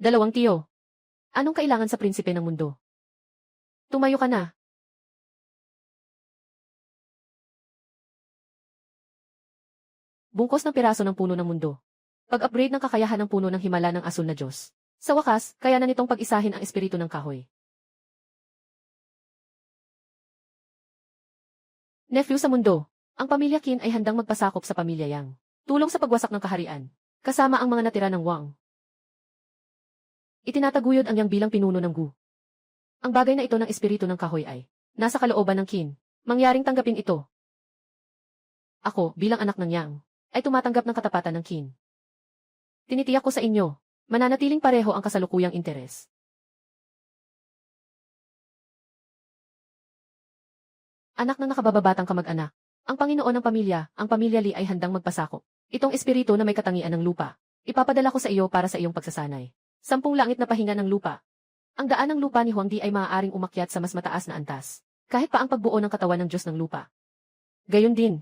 2 tiyo. Anong kailangan sa prinsipe ng mundo? Tumayo ka na. Bungkos ng piraso ng puno ng mundo. Pag-upgrade ng kakayahan ng puno ng himala ng asul na Diyos. Sa wakas, kaya na nitong pag-isahin ang espiritu ng kahoy. Nephew sa mundo, ang pamilya Qin ay handang magpasakop sa pamilya Yang. Tulong sa pagwasak ng kaharian, kasama ang mga natira ng Wang. Itinataguyod ang Yang bilang pinuno ng Gu. Ang bagay na ito ng espiritu ng kahoy ay nasa kalooban ng Qin. Mangyaring tanggapin ito. Ako, bilang anak ng Yang, ay tumatanggap ng katapatan ng Qin. Tinitiyak ko sa inyo, mananatiling pareho ang kasalukuyang interes. Anak ng nakabababatang kamag-anak, ang Panginoon ng pamilya, ang pamilya Lee ay handang magpasakop. Itong espiritu na may katangian ng lupa, ipapadala ko sa iyo para sa iyong pagsasanay. 10 langit na pahinga ng lupa. Ang daan ng lupa ni Huangdi ay maaaring umakyat sa mas mataas na antas, kahit pa ang pagbuo ng katawan ng Diyos ng lupa. Gayon din.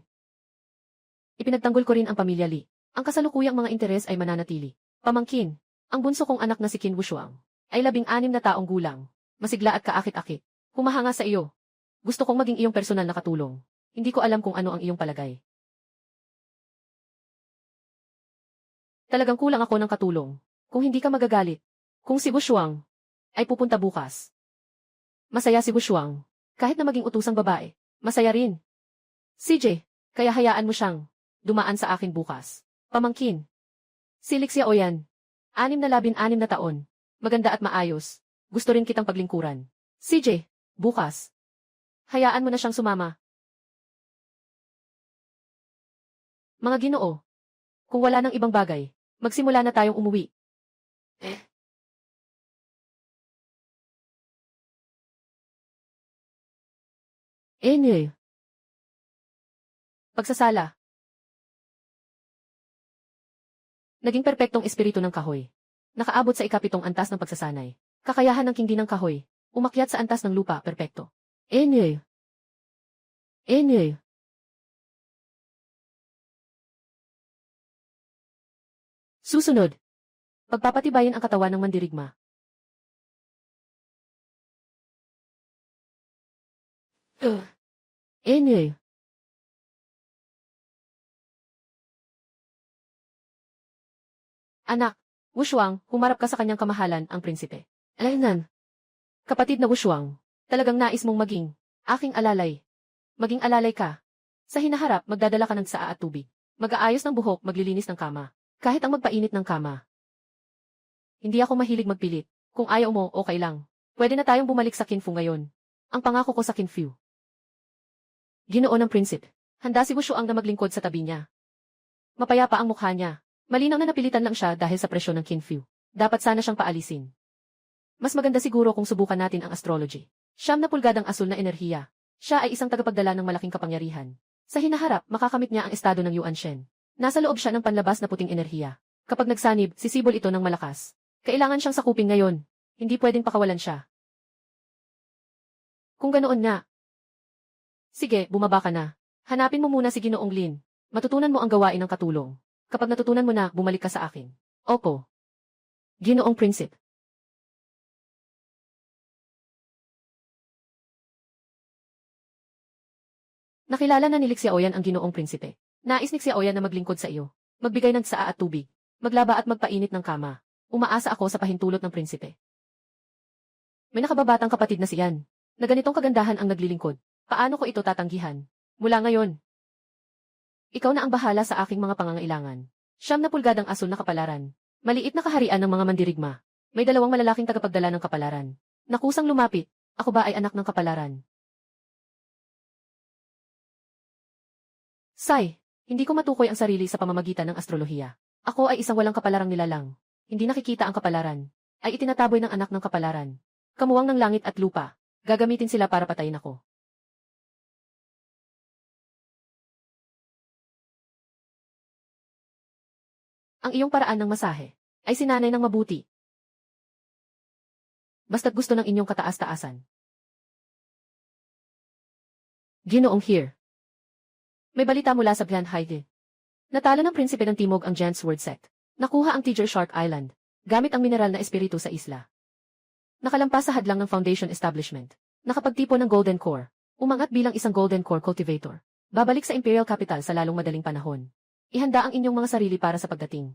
Ipinagtanggol ko rin ang pamilya Lee. Ang kasalukuyang mga interes ay mananatili. Pamangkin, ang bunso kong anak na si Qin Wushuang, ay 16 na taong gulang, masigla at kaakit-akit. Humahanga sa iyo. Gusto kong maging iyong personal na katulong. Hindi ko alam kung ano ang iyong palagay. Talagang kulang ako ng katulong. Kung hindi ka magagalit. Kung si Wushuang ay pupunta bukas. Masaya si Wushuang. Kahit na maging utusang babae, masaya rin. CJ, kaya hayaan mo siyang dumaan sa akin bukas. Pamangkin. Si Lixia Oyan. 16 na taon. Maganda at maayos. Gusto rin kitang paglingkuran. CJ, bukas. Hayaan mo na siyang sumama. Mga Ginoo. Kung wala nang ibang bagay, magsimula na tayong umuwi. Enye. Pagsasala. Naging perpektong espiritu ng kahoy. Nakaabot sa ikapitong antas ng pagsasanay. Kakayahan ng kindi ng kahoy. Umakyat sa antas ng lupa, perpekto. Enye. Enye. Susunod. Pagpapatibayin ang katawan ng mandirigma. Enye. Anak, Wushuang, humarap ka sa kanyang kamahalan, ang prinsipe. Alaynan. Kapatid na Wushuang, talagang nais mong maging aking alalay. Maging alalay ka. Sa hinaharap, magdadala ka ng tsaa at tubig. Mag-aayos ng buhok, maglilinis ng kama. Kahit ang magpainit ng kama. Hindi ako mahilig magpilit. Kung ayaw mo, okay lang. Pwede na tayong bumalik sa Kinfu ngayon. Ang pangako ko sa Kinfu. Ginoo ng prinsipe. Handa si Wushuang na maglingkod sa tabi niya. Mapayapa ang mukha niya. Malinaw na napilitan lang siya dahil sa presyon ng Kinfu. Dapat sana siyang paalisin. Mas maganda siguro kung subukan natin ang astrology. 9 pulgadang asul na enerhiya. Siya ay isang tagapagdala ng malaking kapangyarihan. Sa hinaharap, makakamit niya ang estado ng Yuan Shen. Nasa loob siya ng panlabas na puting enerhiya. Kapag nagsanib, sisibol ito ng malakas. Kailangan siyang sakupin ngayon. Hindi pwedeng pakawalan siya. Kung ganoon nga. Sige, bumaba ka na. Hanapin mo muna si Ginoong Lin. Matutunan mo ang gawain ng katulong. Kapag natutunan mo na, bumalik ka sa akin. Opo. Ginoong Prinsipe. Nakilala na ni Lixia Oyan ang Ginoong Prinsipe. Nais ni Lixia Oyan na maglingkod sa iyo. Magbigay ng tsaa at tubig. Maglaba at magpainit ng kama. Umaasa ako sa pahintulot ng prinsipe. May nakababatang kapatid na siyan. Na ganitong kagandahan ang naglilingkod. Paano ko ito tatanggihan? Mula ngayon. Ikaw na ang bahala sa aking mga pangangailangan. 9 pulgadang asul na kapalaran. Maliit na kaharian ng mga mandirigma. May 2 malalaking tagapagdala ng kapalaran. Nakusang lumapit. Ako ba ay anak ng kapalaran? Sai, hindi ko matukoy ang sarili sa pamamagitan ng astrolohiya. Ako ay isang walang kapalarang nilalang. Hindi nakikita ang kapalaran. Ay itinataboy ng anak ng kapalaran. Kamuwang ng langit at lupa. Gagamitin sila para patayin ako. Ang iyong paraan ng masahe ay sinanay ng mabuti. Basta't gusto ng inyong kataas-taasan. Ginoong here. May balita mula sa Grand Haide. Natalo ng prinsipe ng Timog ang Giant Sword Set. Nakuha ang Tiger Shark Island, gamit ang mineral na espiritu sa isla. Nakalampas sa hadlang ng Foundation Establishment. Nakapagtipo ng Golden Core. Umangat bilang isang Golden Core Cultivator. Babalik sa Imperial Capital sa lalong madaling panahon. Ihanda ang inyong mga sarili para sa pagdating.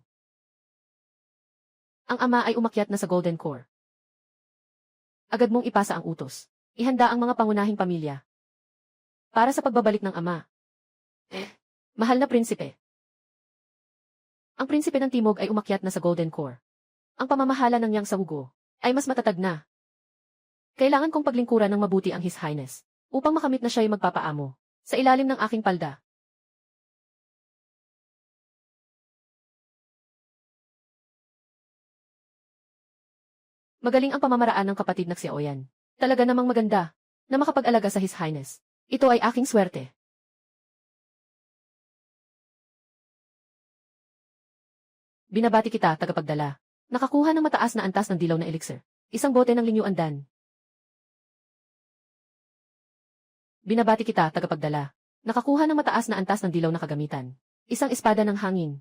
Ang ama ay umakyat na sa Golden Core. Agad mong ipasa ang utos. Ihanda ang mga pangunahing pamilya. Para sa pagbabalik ng ama. Mahal na prinsipe. Ang prinsipe ng Timog ay umakyat na sa Golden Core. Ang pamamahala ng niyang sahugo ay mas matatag na. Kailangan kong paglingkuran ng mabuti ang His Highness upang makamit na siya'y magpapaamo sa ilalim ng aking palda. Magaling ang pamamaraan ng kapatid na si Oyan. Talaga namang maganda na makapag-alaga sa His Highness. Ito ay aking swerte. Binabati kita, tagapagdala. Nakakuha ng mataas na antas ng dilaw na elixir. Isang bote ng linyuan dan. Binabati kita, tagapagdala. Nakakuha ng mataas na antas ng dilaw na kagamitan. Isang espada ng hangin.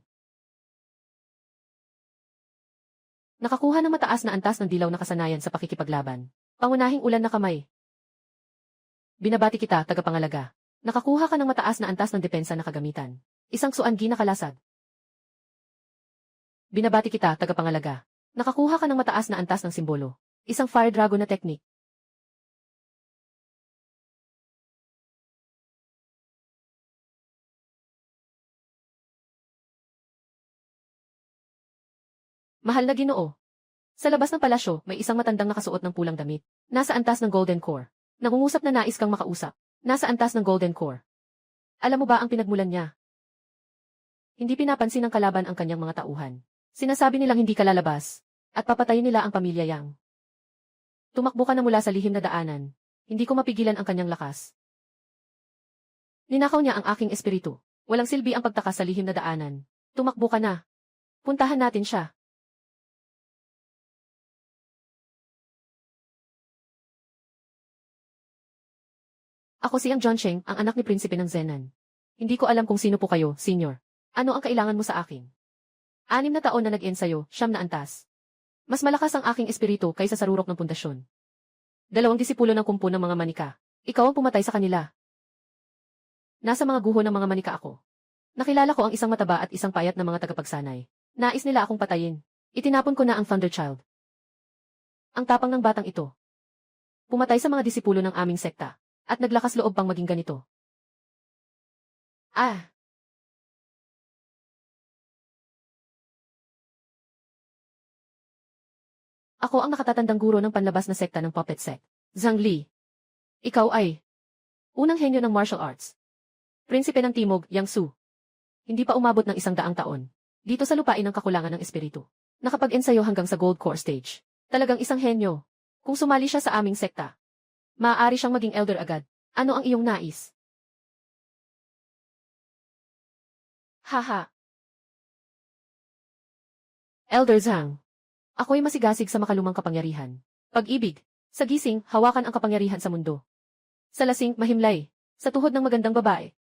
Nakakuha ng mataas na antas ng dilaw na kasanayan sa pakikipaglaban. Pangunahing ulan na kamay. Binabati kita, tagapangalaga. Nakakuha ka ng mataas na antas ng depensa na kagamitan. Isang suangi na kalasag. Binabati kita, tagapangalaga. Nakakuha ka ng mataas na antas ng simbolo. Isang fire dragon na teknik. Mahal na Ginoo. Sa labas ng palasyo, may isang matandang nakasuot ng pulang damit. Nasa antas ng Golden Core. Nangungusap na nais kang makausap. Nasa antas ng Golden Core. Alam mo ba ang pinagmulan niya? Hindi pinapansin ng kalaban ang kanyang mga tauhan. Sinasabi nilang hindi ka lalabas. At papatayin nila ang pamilya Yang. Tumakbo ka na mula sa lihim na daanan. Hindi ko mapigilan ang kanyang lakas. Ninakaw niya ang aking espiritu. Walang silbi ang pagtakas sa lihim na daanan. Tumakbo ka na. Puntahan natin siya. Ako si Yang Zhongcheng, ang anak ni Prinsipe ng Zenan. Hindi ko alam kung sino po kayo, Senior. Ano ang kailangan mo sa akin? 6 na taon na nag-ensayo, 9 na antas. Mas malakas ang aking espiritu kaysa sa rurok ng pundasyon. 2 disipulo ng kumpo ng mga manika. Ikaw ang pumatay sa kanila. Nasa mga guho ng mga manika ako. Nakilala ko ang isang mataba at isang payat na mga tagapagsanay. Nais nila akong patayin. Itinapon ko na ang Thunder Child. Ang tapang ng batang ito. Pumatay sa mga disipulo ng aming sekta. At naglakas loob pang maging ganito. Ako ang nakatatandang guro ng panlabas na sekta ng Puppet Sect. Zhang Li. Ikaw ay unang henyo ng martial arts. Prinsipe ng Timog, Yang Su. Hindi pa umabot ng 100 taon. Dito sa lupain ng kakulangan ng espiritu. Nakapag-ensayo hanggang sa Gold Core stage. Talagang isang henyo. Kung sumali siya sa aming sekta, maaari siyang maging elder agad. Ano ang iyong nais? Haha. Elder Zhang. Ako'y masigasig sa makalumang kapangyarihan. Pag-ibig. Sa gising, hawakan ang kapangyarihan sa mundo. Sa lasing, mahimlay. Sa tuhod ng magandang babae.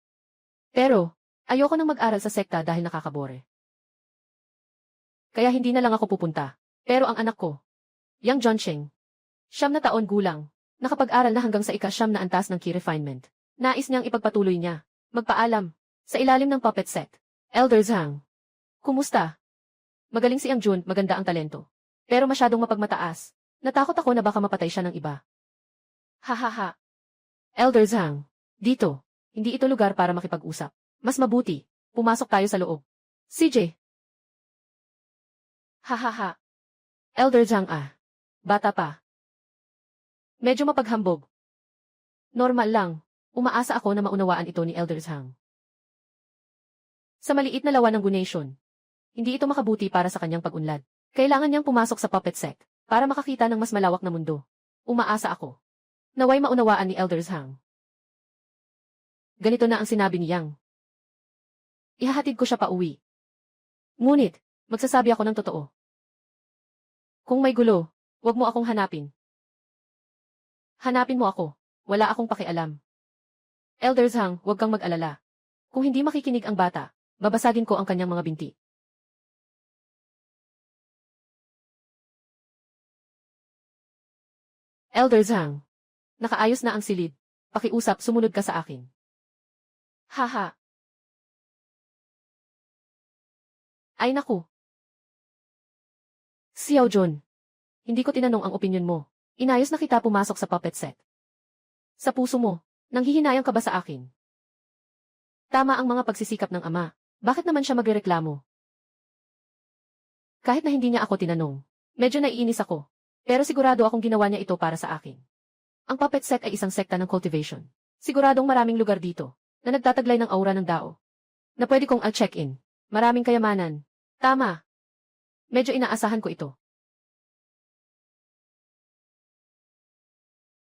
Pero, ayoko nang mag-aral sa sekta dahil nakakabore. Kaya hindi na lang ako pupunta. Pero ang anak ko, Yang Zhongcheng, 9 na taon gulang, nakapag-aral na hanggang sa ika-9 na antas ng key refinement. Nais niyang ipagpatuloy niya. Magpaalam. Sa ilalim ng Puppet Sect. Elder Zhang. Kumusta? Magaling si Yang Jun, maganda ang talento. Pero masyadong mapagmataas. Natakot ako na baka mapatay siya ng iba. Hahaha. Elder Zhang. Dito. Hindi ito lugar para makipag-usap. Mas mabuti. Pumasok tayo sa loob. CJ. Hahaha. Elder Zhang Bata pa. Medyo mapaghambog. Normal lang. Umaasa ako na maunawaan ito ni Elder Zhang. Sa maliit na lawa ng Gunation. Hindi ito makabuti para sa kanyang pag-unlad. Kailangan niyang pumasok sa Puppet Sect para makakita ng mas malawak na mundo. Umaasa ako. Naway maunawaan ni Elder Zhang. Ganito na ang sinabi ni Yang. Ihahatid ko siya pa uwi. Ngunit, magsasabi ako ng totoo. Kung may gulo, huwag mo akong hanapin. Hanapin mo ako. Wala akong pakialam. Elder Zhang, huwag kang mag-alala. Kung hindi makikinig ang bata, babasagin ko ang kanyang mga binti. Elder Zhang. Nakaayos na ang silid. Pakiusap, sumunod ka sa akin. Haha. Ay naku. Xiao Jun. Hindi ko tinanong ang opinyon mo. Inayos na kita pumasok sa Puppet Sect. Sa puso mo, nanghihinayang ka ba sa akin? Tama ang mga pagsisikap ng ama. Bakit naman siya magrereklamo? Kahit na hindi niya ako tinanong. Medyo naiinis ako. Pero sigurado akong ginawa niya ito para sa akin. Ang Puppet Sect ay isang sekta ng cultivation. Siguradong maraming lugar dito na nagtataglay ng aura ng dao. Na pwede kong check-in. Maraming kayamanan. Tama. Medyo inaasahan ko ito.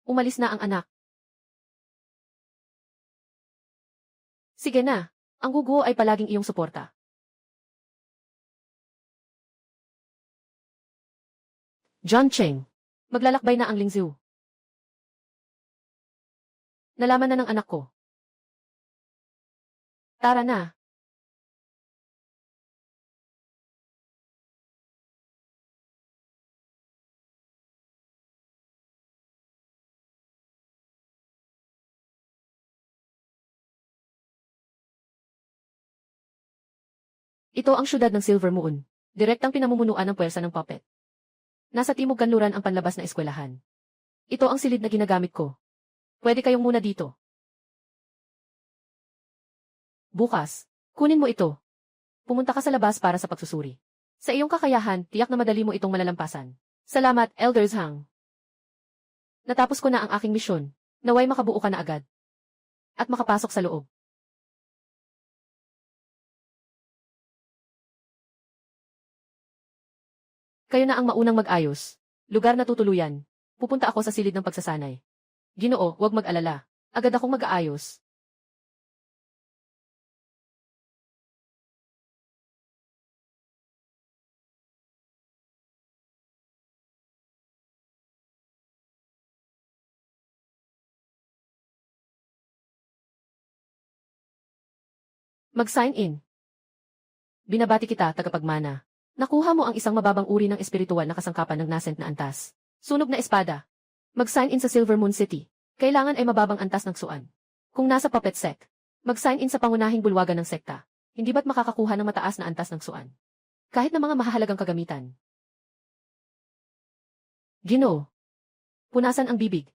Umalis na ang anak. Sige na. Ang guguho ay palaging iyong suporta. Zhongcheng. Maglalakbay na ang Lingzhou. Nalaman na ng anak ko. Tara na. Ito ang syudad ng Silver Moon. Direktang pinamumunuan ng puwersa ng puppet. Nasa timog kanluran ang panlabas na eskwelahan. Ito ang silid na ginagamit ko. Pwede kayong muna dito. Bukas, kunin mo ito. Pumunta ka sa labas para sa pagsusuri. Sa iyong kakayahan, tiyak na madali mo itong malalampasan. Salamat, Elder Zhang. Natapos ko na ang aking misyon. Naway makabuo ka na agad. At makapasok sa loob. Kayo na ang maunang mag-ayos. Lugar na tutuluyan. Pupunta ako sa silid ng pagsasanay. Ginoo, huwag mag-alala. Agad akong mag-aayos. Mag-sign in. Binabati kita, tagapagmana. Nakuha mo ang isang mababang uri ng espiritual na kasangkapan ng nascent na antas. Sunog na espada. Mag-sign in sa Silver Moon City. Kailangan ay mababang antas ng suan. Kung nasa puppet sect, mag-sign in sa pangunahing bulwagan ng sekta. Hindi ba't makakakuha ng mataas na antas ng suan? Kahit na mga mahahalagang kagamitan. Ginoo. Punasan ang bibig.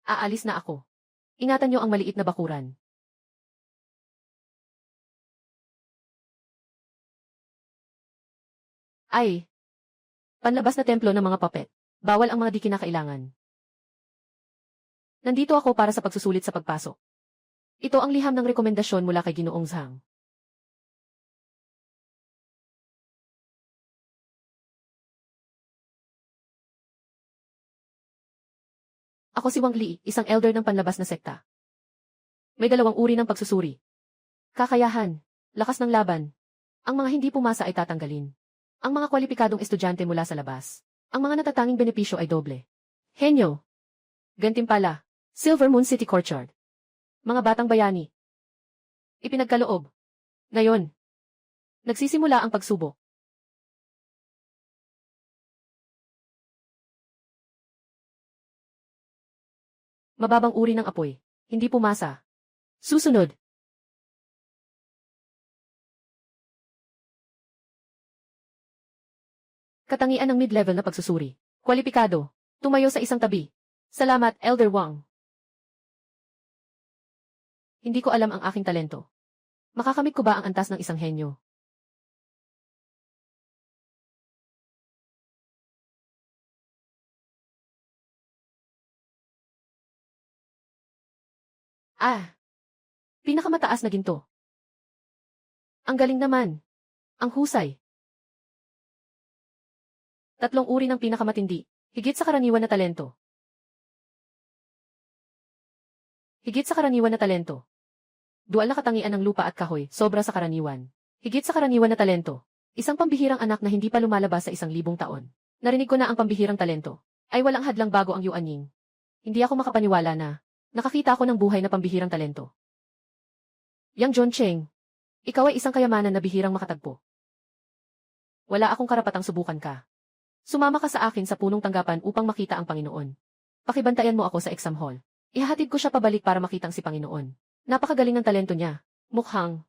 Aalis na ako. Ingatan niyo ang maliit na bakuran. Ay. Panlabas na templo ng mga puppet. Bawal ang mga di kinakailangan. Nandito ako para sa pagsusulit sa pagpasok. Ito ang liham ng rekomendasyon mula kay Ginoong Zhang. Ako si Wang Li, isang elder ng panlabas na sekta. May dalawang uri ng pagsusuri. Kakayahan, lakas ng laban. Ang mga hindi pumasa ay tatanggalin. Ang mga kwalipikadong estudyante mula sa labas. Ang mga natatanging benepisyo ay doble. Henyo. Gantimpala. Silver Moon City Courtyard. Mga batang bayani. Ipinagkaloob. Ngayon. Nagsisimula ang pagsubok. Mababang uri ng apoy. Hindi pumasa. Susunod. Katangian ng mid-level na pagsusuri. Kwalipikado. Tumayo sa isang tabi. Salamat, Elder Wang. Hindi ko alam ang aking talento. Makakamit ko ba ang antas ng isang henyo? Ah! Pinakamataas na ginto. Ang galing naman. Ang husay. Tatlong uri ng pinakamatindi. Higit sa karaniwan na talento. Higit sa karaniwan na talento. Dual na katangian ng lupa at kahoy, sobra sa karaniwan. Higit sa karaniwan na talento. Isang pambihirang anak na hindi pa lumalabas sa 1,000 taon. Narinig ko na ang pambihirang talento. Ay walang hadlang bago ang Yuanying. Hindi ako makapaniwala na. Nakakita ako ng buhay na pambihirang talento. Yang John Cheng. Ikaw ay isang kayamanan na bihirang makatagpo. Wala akong karapatang subukan ka. Sumama ka sa akin sa punong tanggapan upang makita ang Panginoon. Pakibantayan mo ako sa exam hall. Ihahatid ko siya pabalik para makitang si Panginoon. Napakagaling ng talento niya. Mukhang.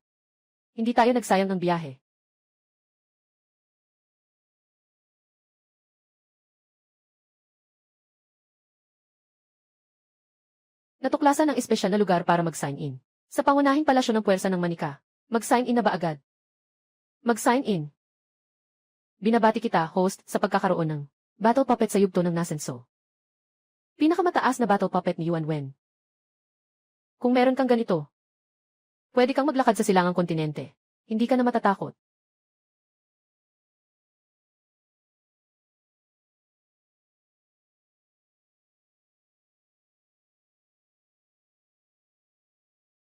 Hindi tayo nagsayang ng biyahe. Natuklasan ng espesyal na lugar para mag-sign in. Sa pangunahing palasyo ng puwersa ng Manika. Mag-sign in na ba agad? Mag-sign in. Binabati kita, host, sa pagkakaroon ng battle puppet sa yugto ng Nasenso. Pinakamataas na battle puppet ni Yuan Wen. Kung meron kang ganito, pwede kang maglakad sa silangang kontinente. Hindi ka na matatakot.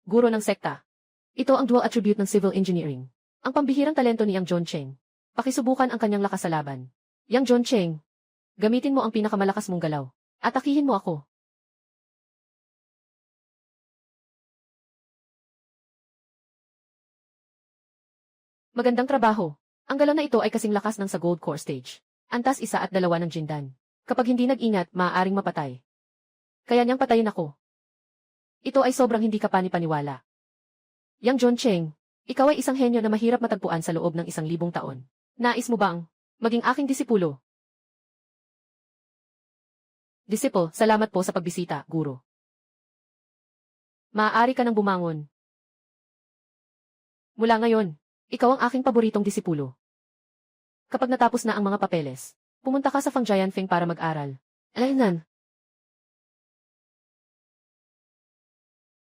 Guro ng sekta. Ito ang dual attribute ng civil engineering. Ang pambihirang talento ni Yang John Cheng. Pakisubukan ang kanyang lakas sa laban. Yang John Cheng, gamitin mo ang pinakamalakas mong galaw. Atakihin mo ako. Magandang trabaho. Ang galaw na ito ay kasing lakas ng sa Gold Core Stage. Antas 1 at 2 ng Jindan. Kapag hindi nag-ingat, maaaring mapatay. Kaya niyang patayin ako. Ito ay sobrang hindi ka panipaniwala. Yang John Cheng, ikaw ay isang henyo na mahirap matagpuan sa loob ng 1,000 taon. Nais mo bang maging aking disipulo? Disipo, salamat po sa pagbisita, guro. Maaari ka nang bumangon. Mula ngayon, ikaw ang aking paboritong disipulo. Kapag natapos na ang mga papeles, pumunta ka sa Fang Jianfeng para mag-aral. Alaynan.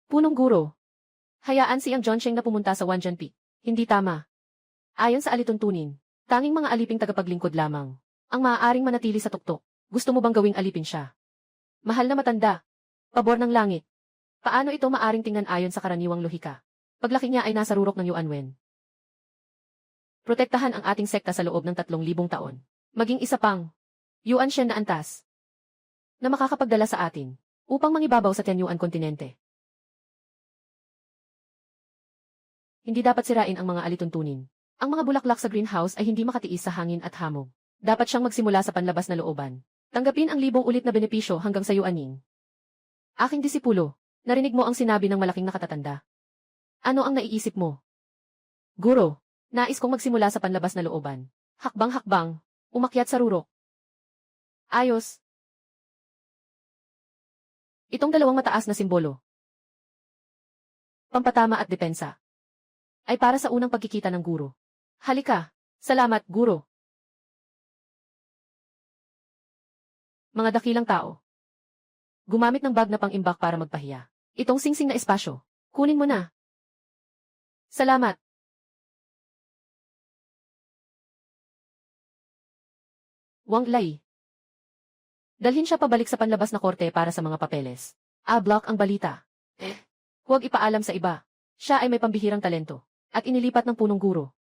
Punong guro. Hayaan si Yang Zhongsheng na pumunta sa Wanjian Peak. Hindi tama. Ayon sa alituntunin, tanging mga aliping tagapaglingkod lamang ang maaaring manatili sa tuktok. Gusto mo bang gawing alipin siya? Mahal na matanda. Pabor ng langit. Paano ito maaring tingnan ayon sa karaniwang lohika? Paglaki niya ay nasa rurok ng Yuanwen. Protektahan ang ating sekta sa loob ng 3,000 taon. Maging isa pang Yuan Shen na antas na makakapagdala sa atin upang mangibabaw sa Tianyuan kontinente. Hindi dapat sirain ang mga alituntunin. Ang mga bulaklak sa greenhouse ay hindi makatiis sa hangin at hamog. Dapat siyang magsimula sa panlabas na looban. Tanggapin ang 1,000 ulit na benepisyo hanggang sa Yuaning. Aking disipulo, narinig mo ang sinabi ng malaking nakatatanda. Ano ang naiisip mo? Guro, nais kong magsimula sa panlabas na looban. Hakbang-hakbang, umakyat sa rurok. Ayos. Itong dalawang mataas na simbolo, pampatama at depensa, ay para sa unang pagkikita ng guro. Halika. Salamat, guro. Mga dakilang tao. Gumamit ng bag na pang-imbak para magpahiya. Itong singsing na espasyo, kunin mo na. Salamat. Wang Lai. Dalhin siya pabalik sa panlabas na korte para sa mga papeles. A-block ang balita. Huwag ipaalam sa iba. Siya ay may pambihirang talento. At inilipat ng punong guro.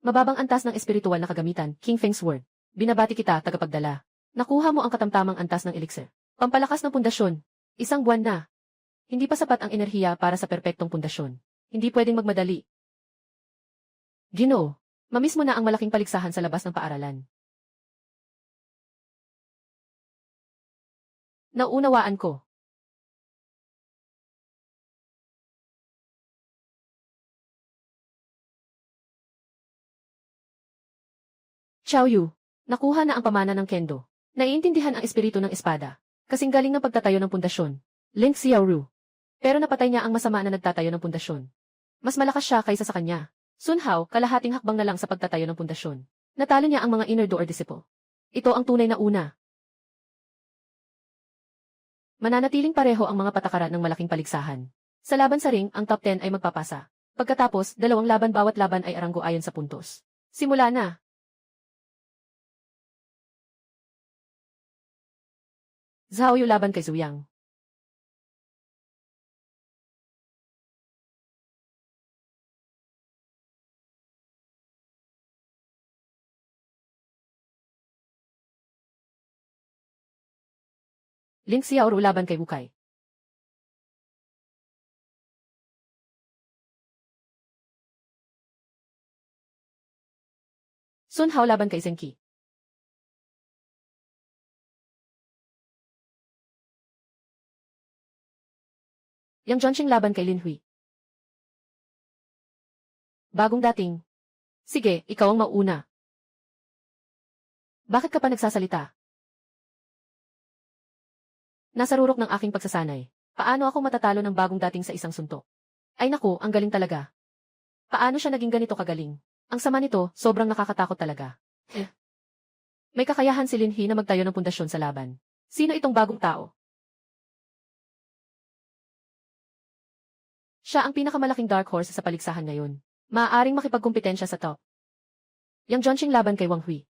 Mababang antas ng espiritual na kagamitan, King Feng's word. Binabati kita, tagapagdala. Nakuha mo ang katamtamang antas ng elixir. Pampalakas ng pundasyon. 1 buwan na. Hindi pa sapat ang enerhiya para sa perpektong pundasyon. Hindi pwedeng magmadali. Ginoo, mamiss mo na ang malaking paligsahan sa labas ng paaralan. Nauunawaan ko. Xiao Yu, nakuha na ang pamana ng Kendo. Naiintindihan ang espiritu ng espada. Kasing galing ng pagtatayo ng pundasyon. Lin Xiaoru. Pero napatay niya ang masama na nagtatayo ng pundasyon. Mas malakas siya kaysa sa kanya. Sun Hao, kalahating hakbang na lang sa pagtatayo ng pundasyon. Natalo niya ang mga inner door disciple. Ito ang tunay na una. Mananatiling pareho ang mga patakaran ng malaking paligsahan. Sa laban sa ring, ang top 10 ay magpapasa. Pagkatapos, 2 laban bawat laban ay aranggo ayon sa puntos. Simula na. Zhao Yu laban kay Zuyang. Lin Xiaoru laban kay Wukai. Sun Hao laban kay Zheng Qi. Yang Zhongxing laban kay Lin Hui. Bagong dating. Sige, ikaw ang mauna. Bakit ka pa nagsasalita? Nasa rurok ng aking pagsasanay. Paano ako matatalo ng bagong dating sa isang suntok? Ay naku, ang galing talaga. Paano siya naging ganito kagaling? Ang sama nito, sobrang nakakatakot talaga. May kakayahan si Lin He na magtayo ng pundasyon sa laban. Sino itong bagong tao? Siya ang pinakamalaking dark horse sa paligsahan ngayon. Maaaring makipagkumpetensya sa top. Yang Zhongxing laban kay Wang Hui.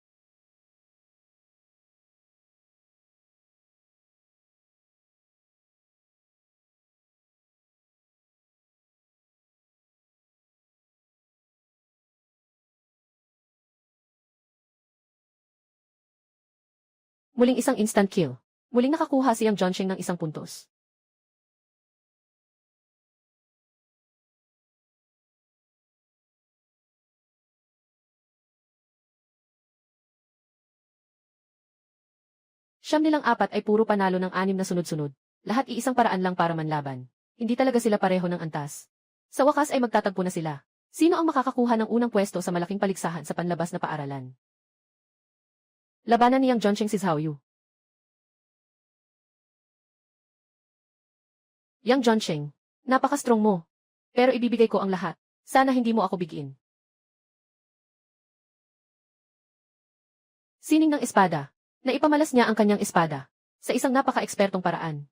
Muling isang instant kill. Muling nakakuha si Yang Zhongxing ng 1 puntos. Siyam nilang 4 ay puro panalo ng 6 na sunod-sunod. Lahat iisang paraan lang para manlaban. Hindi talaga sila pareho ng antas. Sa wakas ay magtatagpo na sila. Sino ang makakakuha ng unang pwesto sa malaking paligsahan sa panlabas na paaralan? Labanan ni Yang Zhongxing si Zhao Yu. Yang Zhongcheng, napaka-strong mo. Pero ibibigay ko ang lahat. Sana hindi mo ako bigin. Sining ng espada. Naipamalas niya ang kanyang espada sa isang napaka-ekspertong paraan.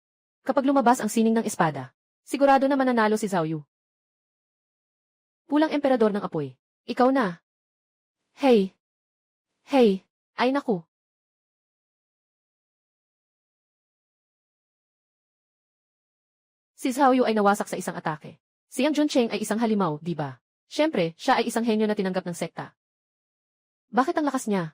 Kapag lumabas ang sining ng espada, sigurado na mananalo si Zhao Yu. Pulang emperador ng apoy. Ikaw na. Hey! Hey! Ay naku! Si Zhao Yu ay nawasak sa isang atake. Si Yang Zhongcheng ay isang halimaw, di ba? Siyempre, siya ay isang henyo na tinanggap ng sekta. Bakit ang lakas niya?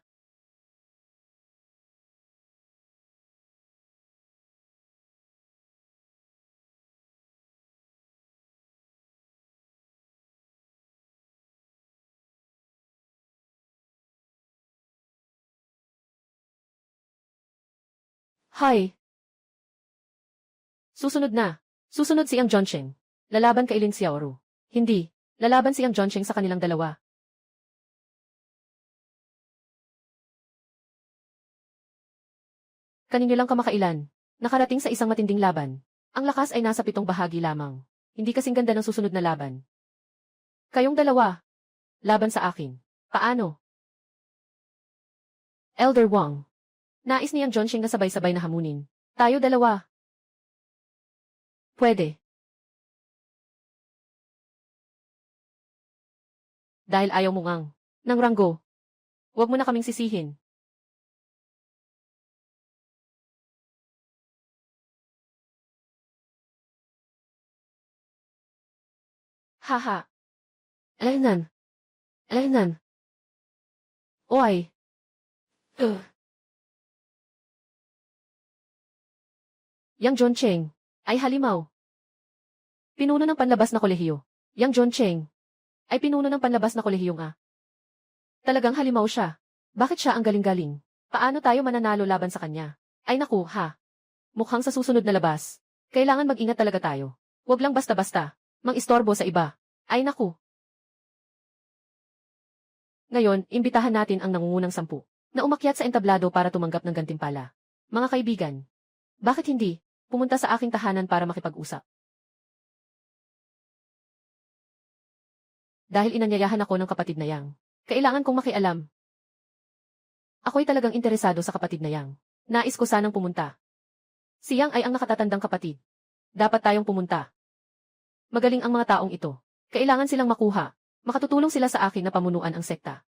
Hay! Susunod na. Susunod si Yang Zhongcheng. Lalaban kay Lin Xiaoru. Hindi. Lalaban si Yang Zhongcheng sa kanilang dalawa. Kaninyo lang kamakailan. Nakarating sa isang matinding laban. Ang lakas ay nasa 7 bahagi lamang. Hindi kasing ganda ng susunod na laban. Kayong dalawa. Laban sa akin. Paano? Elder Wang. Nais ni Yang Zhongcheng na sabay-sabay na hamunin. Tayo dalawa. Pwede. Dahil ayaw mo ngang ng ranggo. Huwag mo na kaming sisihin. Haha. Alaynan. Alaynan. Oy. Yang Zhongcheng ay halimaw. Pinuno ng panlabas na kolehiyo. Yang Zhongcheng ay pinuno ng panlabas na kolehiyo nga. Talagang halimaw siya. Bakit siya ang galing-galing? Paano tayo mananalo laban sa kanya? Ay naku, ha. Mukhang sa susunod na labas. Kailangan mag-ingat talaga tayo. Huwag lang basta-basta mang-istorbo sa iba. Ay naku. Ngayon, imbitahan natin ang nangungunang 10 na umakyat sa entablado para tumanggap ng gantimpala. Mga kaibigan, bakit hindi pumunta sa aking tahanan para makipag-usap? Dahil inanyayahan ako ng kapatid na Yang. Kailangan kong makialam. Ako'y talagang interesado sa kapatid na Yang. Nais ko sanang pumunta. Si Yang ay ang nakatatandang kapatid. Dapat tayong pumunta. Magaling ang mga taong ito. Kailangan silang makuha. Makatutulong sila sa akin na pamunuan ang sekta.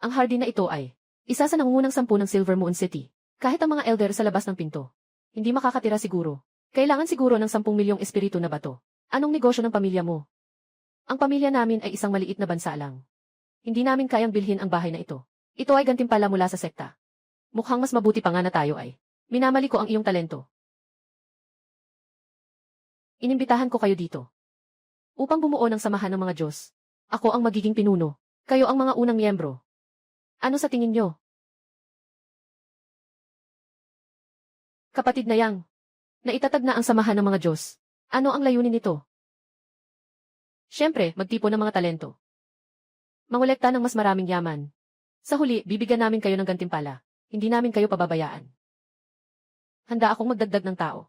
Ang hardin na ito ay isa sa nangungunang 10 ng Silver Moon City. Kahit ang mga elder sa labas ng pinto, hindi makakatira siguro. Kailangan siguro ng 10 milyong espiritu na bato. Anong negosyo ng pamilya mo? Ang pamilya namin ay isang maliit na bansa lang. Hindi namin kayang bilhin ang bahay na ito. Ito ay gantimpala mula sa sekta. Mukhang mas mabuti pa nga na tayo ay minamali ko ang iyong talento. Inimbitahan ko kayo dito upang bumuo ng samahan ng mga Diyos. Ako ang magiging pinuno. Kayo ang mga unang miyembro. Ano sa tingin nyo? Kapatid na Yang, naitatag na ang samahan ng mga Diyos. Ano ang layunin nito? Siyempre, magtipon ng mga talento. Mangolekta ng mas maraming yaman. Sa huli, bibigyan namin kayo ng gantimpala. Hindi namin kayo pababayaan. Handa akong magdagdag ng tao.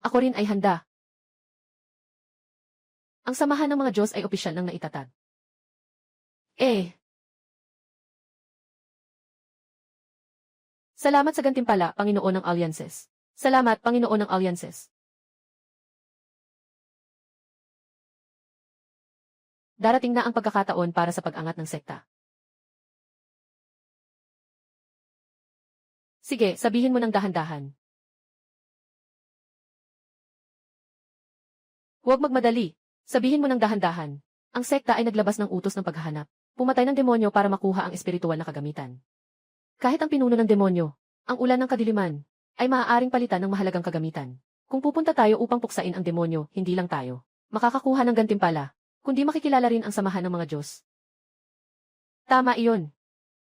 Ako rin ay handa. Ang samahan ng mga Diyos ay opisyal nang naitatag. Salamat sa gantimpala, Panginoon ng Alliances. Salamat, Panginoon ng Alliances. Darating na ang pagkakataon para sa pag-angat ng sekta. Sige, sabihin mo ng dahan-dahan. Huwag magmadali. Sabihin mo ng dahan-dahan. Ang sekta ay naglabas ng utos ng paghahanap. Pumatay ng demonyo para makuha ang espiritual na kagamitan. Kahit ang pinuno ng demonyo, ang ulan ng kadiliman, ay maaaring palitan ng mahalagang kagamitan. Kung pupunta tayo upang puksain ang demonyo, hindi lang tayo makakakuha ng gantimpala, kundi makikilala rin ang samahan ng mga Diyos. Tama iyon.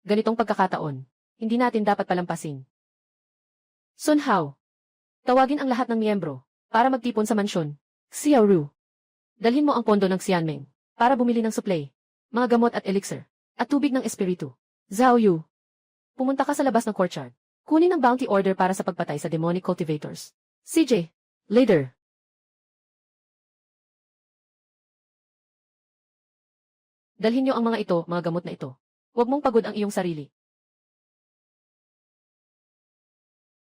Ganitong pagkakataon, hindi natin dapat palampasin. Sun Hao, tawagin ang lahat ng miyembro para magtipon sa mansyon. Xiaoru, dalhin mo ang pondo ng Xianmeng para bumili ng supply, mga gamot at elixir, at tubig ng espiritu. Zhao Yu, Pumunta ka sa labas ng courtyard. Kunin ang bounty order para sa pagpatay sa demonic cultivators. CJ, later. Dalhin niyo ang mga ito, mga gamot na ito. Huwag mong pagod ang iyong sarili.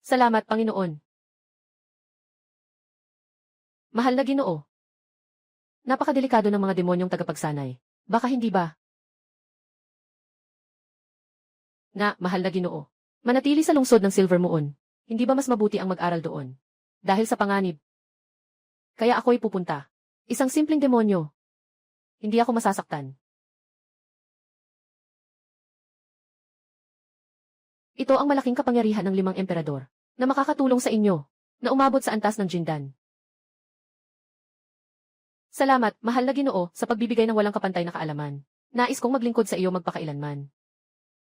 Salamat, Panginoon. Mahal na Ginoo. Napakadelikado ng mga demonyong tagapagsanay. Baka hindi ba? Mahal na Ginoo. Manatili sa lungsod ng Silver Moon. Hindi ba mas mabuti ang mag-aral doon? Dahil sa panganib. Kaya ako'y pupunta. Isang simpleng demonyo. Hindi ako masasaktan. Ito ang malaking kapangyarihan ng 5 emperador na makakatulong sa inyo na umabot sa antas ng Jindan. Salamat, mahal na Ginoo, sa pagbibigay ng walang kapantay na kaalaman. Nais kong maglingkod sa iyo magpakailanman.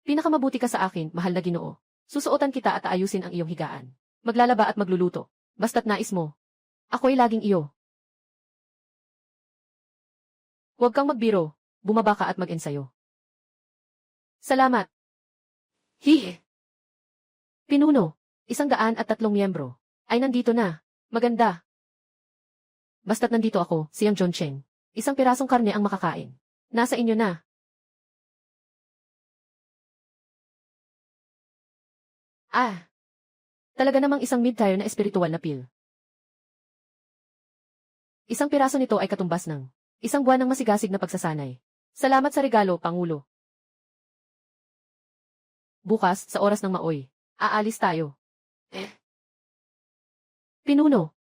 Pinakamabuti ka sa akin, mahal na Ginoo. Susuotan kita at aayusin ang iyong higaan. Maglalaba at magluluto. Basta't nais mo. Ako'y laging iyo. Huwag kang magbiro. Bumaba ka at mag-ensayo. Salamat. Hihi. Pinuno, 103 miyembro. Ay nandito na. Maganda. Basta't nandito ako, siyang John Cheng. Isang pirasong karne ang makakain. Nasa inyo na. Talaga namang isang mid-tier na espiritual na pill. Isang piraso nito ay katumbas ng 1 buwan ng masigasig na pagsasanay. Salamat sa regalo, Pangulo. Bukas, sa oras ng maoy, aalis tayo. Pinuno.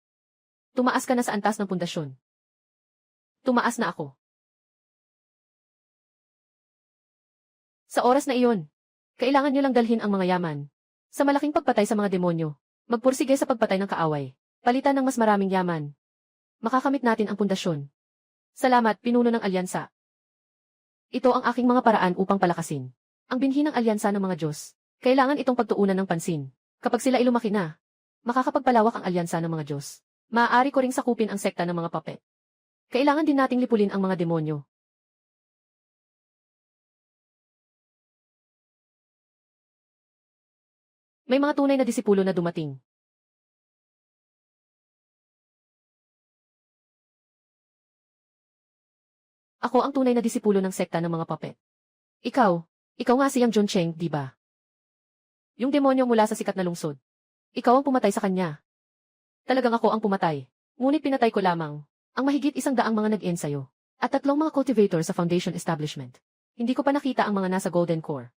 Tumaas ka na sa antas ng pundasyon. Tumaas na ako. Sa oras na iyon, kailangan nyo lang dalhin ang mga yaman. Sa malaking pagpatay sa mga demonyo, magpursige sa pagpatay ng kaaway. Palitan ng mas maraming yaman. Makakamit natin ang pundasyon. Salamat, pinuno ng alyansa. Ito ang aking mga paraan upang palakasin ang binhi ng alyansa ng mga Diyos. Kailangan itong pagtuunan ng pansin. Kapag sila ay lumaki na, makakapagpalawak ang alyansa ng mga Diyos. Maaari ko ring sakupin ang sekta ng mga puppet. Kailangan din nating lipulin ang mga demonyo. May mga tunay na disipulo na dumating. Ako ang tunay na disipulo ng sekta ng mga puppet. Ikaw nga siyang John Cheng, di ba? Yung demonyo mula sa sikat na lungsod. Ikaw ang pumatay sa kanya. Talagang ako ang pumatay. Ngunit pinatay ko lamang ang mahigit 100 mga nag-ensayo at 3 mga cultivator sa Foundation Establishment. Hindi ko pa nakita ang mga nasa Golden Core.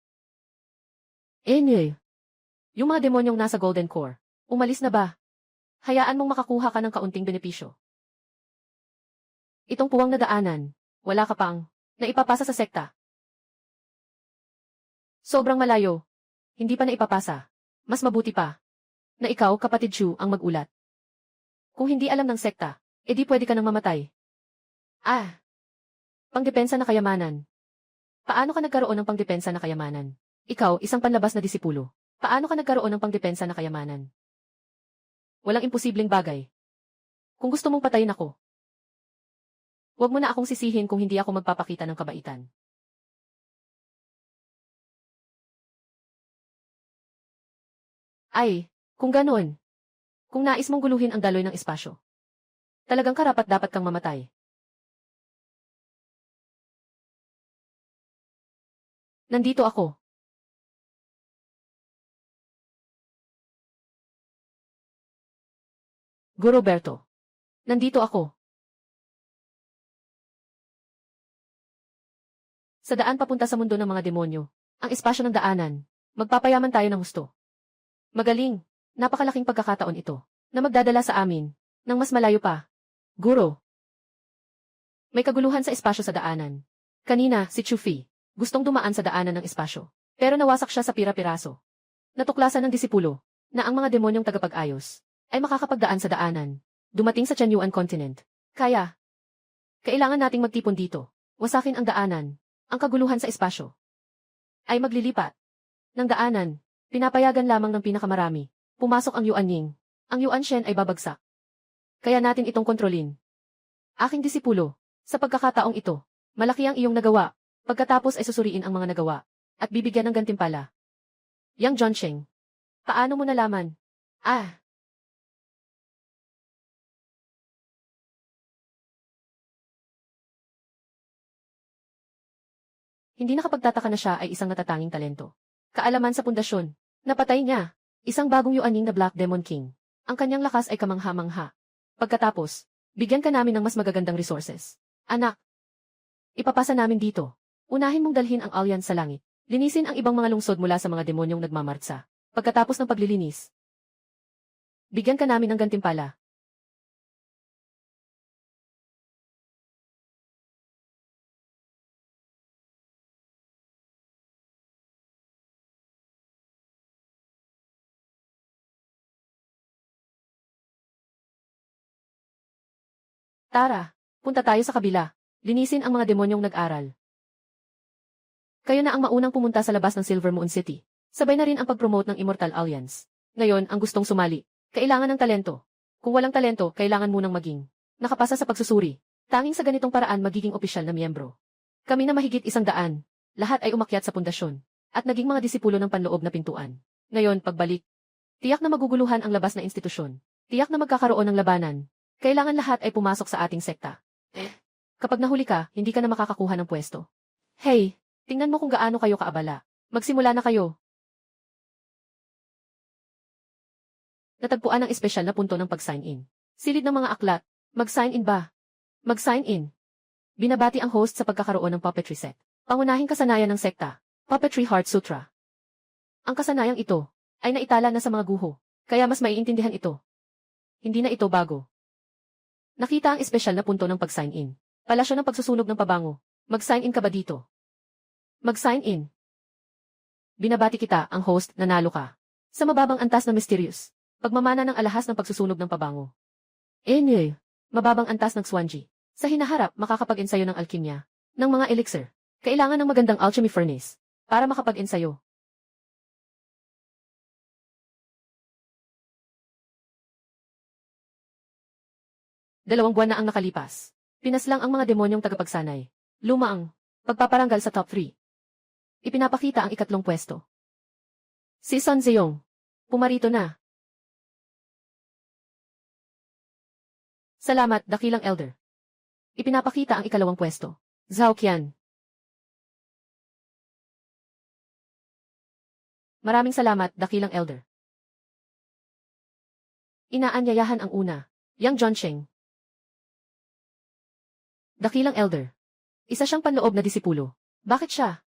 Yung mga demonyong nasa Golden Core, umalis na ba? Hayaan mong makakuha ka ng kaunting benepisyo. Itong puwang na daanan, wala ka pang naipapasa sa sekta. Sobrang malayo. Hindi pa naipapasa. Mas mabuti pa na ikaw, kapatid Chu, ang mag-ulat. Kung hindi alam ng sekta, edi pwede ka nang mamatay. Pangdepensa na kayamanan. Paano ka nagkaroon ng pangdepensa na kayamanan? Ikaw, isang panlabas na disipulo. Paano ka nagkaroon ng pangdepensa na kayamanan? Walang imposibleng bagay. Kung gusto mong patayin ako, huwag mo na akong sisihin kung hindi ako magpapakita ng kabaitan. Kung ganoon. Kung nais mong guluhin ang daloy ng espasyo, talagang karapat-dapat kang mamatay. Nandito ako. Guru Berto. Nandito ako. Sa daan papunta sa mundo ng mga demonyo, ang espasyo ng daanan, magpapayaman tayo ng husto. Magaling, napakalaking pagkakataon ito, na magdadala sa amin, ng mas malayo pa. Guro. May kaguluhan sa espasyo sa daanan. Kanina, si Chufi, gustong dumaan sa daanan ng espasyo, pero nawasak siya sa pira-piraso. Natuklasan ng disipulo, na ang mga demonyong tagapag-ayos, ay makakapagdaan sa daanan, dumating sa Chenyuan Continent. Kailangan nating magtipon dito, wasakin ang daanan, ang kaguluhan sa espasyo. Ay maglilipat ng daanan, pinapayagan lamang ng pinakamarami, pumasok ang Yuanying, ang Yuanshen ay babagsak. Kaya natin itong kontrolin. Aking disipulo, sa pagkakataong ito, malaki ang iyong nagawa, pagkatapos ay susuriin ang mga nagawa, at bibigyan ng gantimpala. Yang Joncheng. Paano mo nalaman? Ah, hindi nakapagtataka na siya ay isang natatanging talento. Kaalaman sa pundasyon. Napatay niya. Isang bagong yuaning na Black Demon King. Ang kanyang lakas ay kamangha-mangha. Pagkatapos, bigyan ka namin ng mas magagandang resources. Anak, ipapasa namin dito. Unahin mong dalhin ang Alliance sa langit. Linisin ang ibang mga lungsod mula sa mga demonyong nagmamartsa. Pagkatapos ng paglilinis, bigyan ka namin ng gantimpala. Tara, punta tayo sa kabila. Linisin ang mga demonyong nag-aral. Kayo na ang maunang pumunta sa labas ng Silver Moon City. Sabay na rin ang pag-promote ng Immortal Alliance. Ngayon, ang gustong sumali. Kailangan ng talento. Kung walang talento, kailangan munang maging nakapasa sa pagsusuri. Tanging sa ganitong paraan magiging opisyal na miyembro. Kami na mahigit 100. Lahat ay umakyat sa pundasyon. At naging mga disipulo ng panloob na pintuan. Ngayon, pagbalik. Tiyak na maguguluhan ang labas na institusyon. Tiyak na magkakaroon ng labanan. Kailangan lahat ay pumasok sa ating sekta. Kapag nahuli ka, hindi ka na makakakuha ng pwesto. Hey, tingnan mo kung gaano kayo kaabala. Magsimula na kayo. Natagpuan ang espesyal na punto ng pag-sign in. Silid ng mga aklat. Mag-sign in ba? Mag-sign in. Binabati ang host sa pagkakaroon ng puppetry set. Pangunahing kasanayan ng sekta. Puppetry Heart Sutra. Ang kasanayang ito ay naitala na sa mga guho, kaya mas maiintindihan ito. Hindi na ito bago. Nakita ang espesyal na punto ng pag-sign in. Palasyo ng pagsusunog ng pabango. Mag-sign in ka ba dito? Mag-sign in. Binabati kita, ang host, nanalo ka. Sa mababang antas na mysterious. Pagmamana ng alahas ng pagsusunog ng pabango. Mababang antas ng Swanji. Sa hinaharap, makakapag-ensayo ng alkimya. Ng mga elixir. Kailangan ng magandang alchemy furnace. Para makapag-ensayo. Dalawang buwan na ang nakalipas. Pinaslang ang mga demonyong tagapagsanay. Luma ang pagpaparanggal sa top 3. Ipinapakita ang ikatlong pwesto. Si Sun Zeyong. Pumarito na. Salamat, dakilang elder. Ipinapakita ang ikalawang pwesto. Zhao Qian. Maraming salamat, dakilang elder. Inaanyayahan ang una. Yang Joncheng. Dakilang elder. Isa siyang panloob na disipulo. Bakit siya?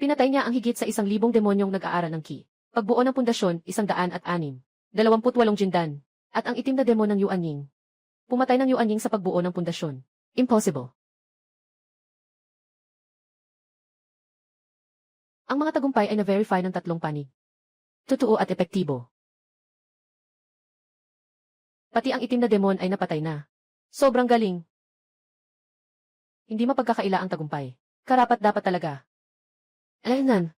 Pinatay niya ang higit sa 1,000 demonyong nag-aaral ng Qi. Pagbuo ng pundasyon, 106. 28 jindan. At ang itim na demon ng Yuanying. Pumatay ng Yuanying sa pagbuo ng pundasyon. Impossible. Ang mga tagumpay ay na-verify ng 3 panig. Totoo at epektibo. Pati ang itim na demon ay napatay na. Sobrang galing. Hindi mapagkakaila ang tagumpay. Karapat dapat talaga. Alaynan.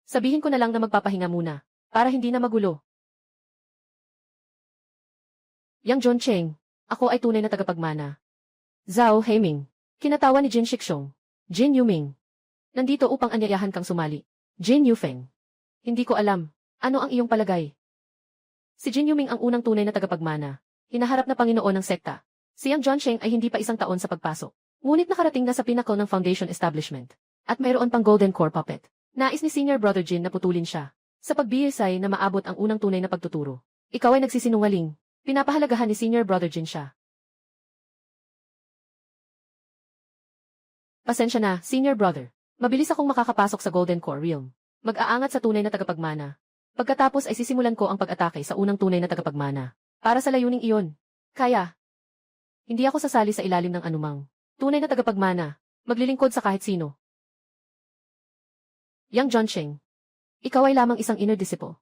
Sabihin ko na lang na magpapahinga muna, para hindi na magulo. Yang Joncheng, ako ay tunay na tagapagmana. Zhao Heiming, kinatawa ni Jin Shixong. Jin Yuming. Nandito upang anyayahan kang sumali. Jin Yufeng. Hindi ko alam, ano ang iyong palagay? Si Jin Yuming ang unang tunay na tagapagmana. Hinaharap na Panginoon ng sekta. Si Yang Joncheng ay hindi pa 1 taon sa pagpasok. Ngunit nakarating na sa pinnacle ng foundation establishment. At mayroon pang golden core puppet. Nais ni Senior Brother Jin na putulin siya. Sa pagbiyasay na maabot ang unang tunay na pagtuturo. Ikaw ay nagsisinungaling. Pinapahalagahan ni Senior Brother Jin siya. Pasensya na, Senior Brother. Mabilis akong makakapasok sa golden core realm. Mag-aangat sa tunay na tagapagmana. Pagkatapos ay sisimulan ko ang pag-atake sa unang tunay na tagapagmana. Para sa layuning iyon. Kaya. Hindi ako sasali sa ilalim ng anumang tunay na tagapagmana. Maglilingkod sa kahit sino. Yang Joncheng. Ikaw ay lamang isang inner disciple.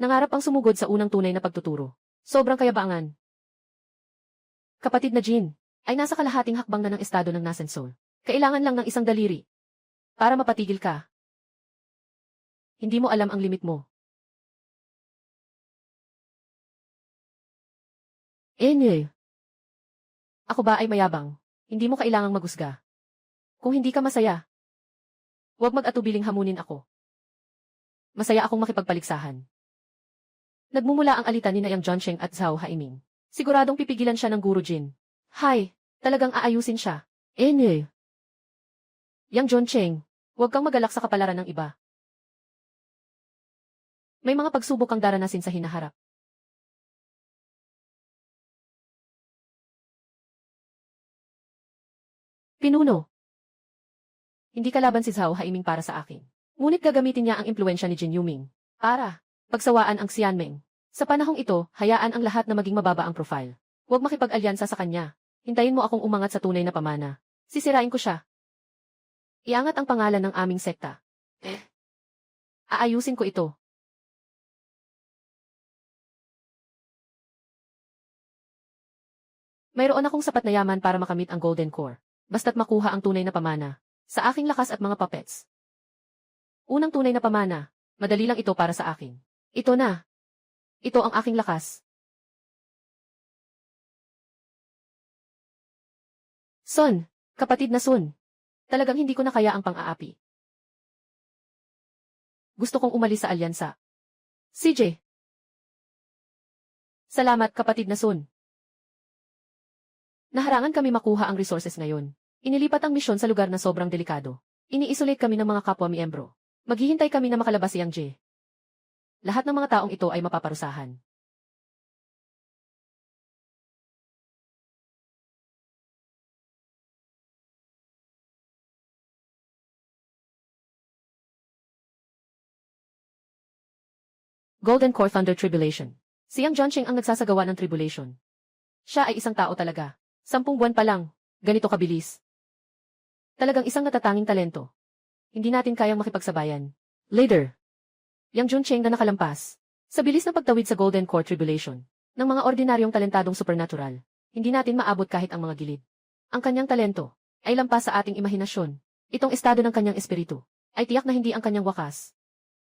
Nangarap ang sumugod sa unang tunay na pagtuturo. Sobrang kayabangan. Kapatid na Jin, ay nasa kalahating hakbang na ng estado ng Nascent Soul. Kailangan lang ng isang daliri. Para mapatigil ka. Hindi mo alam ang limit mo. Ako ba ay mayabang? Hindi mo kailangang magusga. Kung hindi ka masaya, huwag mag-atubiling hamunin ako. Masaya akong makipagpaligsahan. Nagmumula ang alitan ni na Yang Junsheng at Zhao Haiming. Siguradong pipigilan siya ng Guru Jin. Hay, talagang aayusin siya. Yang Junsheng, huwag kang magalak sa kapalaran ng iba. May mga pagsubok kang daranasin sa hinaharap. Pinuno. Hindi kalaban si Zhao Haiming para sa akin. Ngunit gagamitin niya ang impluensya ni Jin Yuming para pagsawaan ang Xianmeng. Sa panahong ito, hayaan ang lahat na maging mababa ang profile. Huwag makipag-alyansa sa kanya. Hintayin mo akong umangat sa tunay na pamana. Sisirain ko siya. Iangat ang pangalan ng aming sekta. Aayusin ko ito. Mayroon akong sapat na yaman para makamit ang Golden Core. Basta't makuha ang tunay na pamana. Sa aking lakas at mga puppets. Unang tunay na pamana. Madali lang ito para sa akin. Ito na. Ito ang aking lakas. Son, kapatid na Sun. Talagang hindi ko na kaya ang pang-aapi. Gusto kong umalis sa alyansa. CJ. Salamat, kapatid na Sun. Naharangan kami makuha ang resources ngayon. Inilipat ang misyon sa lugar na sobrang delikado. Ini-isolate kami ng mga kapwa-miyembro. Maghihintay kami na makalabas si Yang Jie. Lahat ng mga taong ito ay mapaparusahan. Golden Core Thunder Tribulation. Si Yang Junsheng ang nagsasagawa ng tribulation. Siya ay isang tao talaga. 10 buwan pa lang. Ganito kabilis. Talagang isang natatanging talento. Hindi natin kayang makipagsabayan. Later. Yang Junsheng na nakalampas. Sa bilis ng pagtawid sa Golden Core Tribulation, ng mga ordinaryong talentadong supernatural, hindi natin maabot kahit ang mga gilid. Ang kanyang talento ay lampas sa ating imahinasyon. Itong estado ng kanyang espiritu ay tiyak na hindi ang kanyang wakas.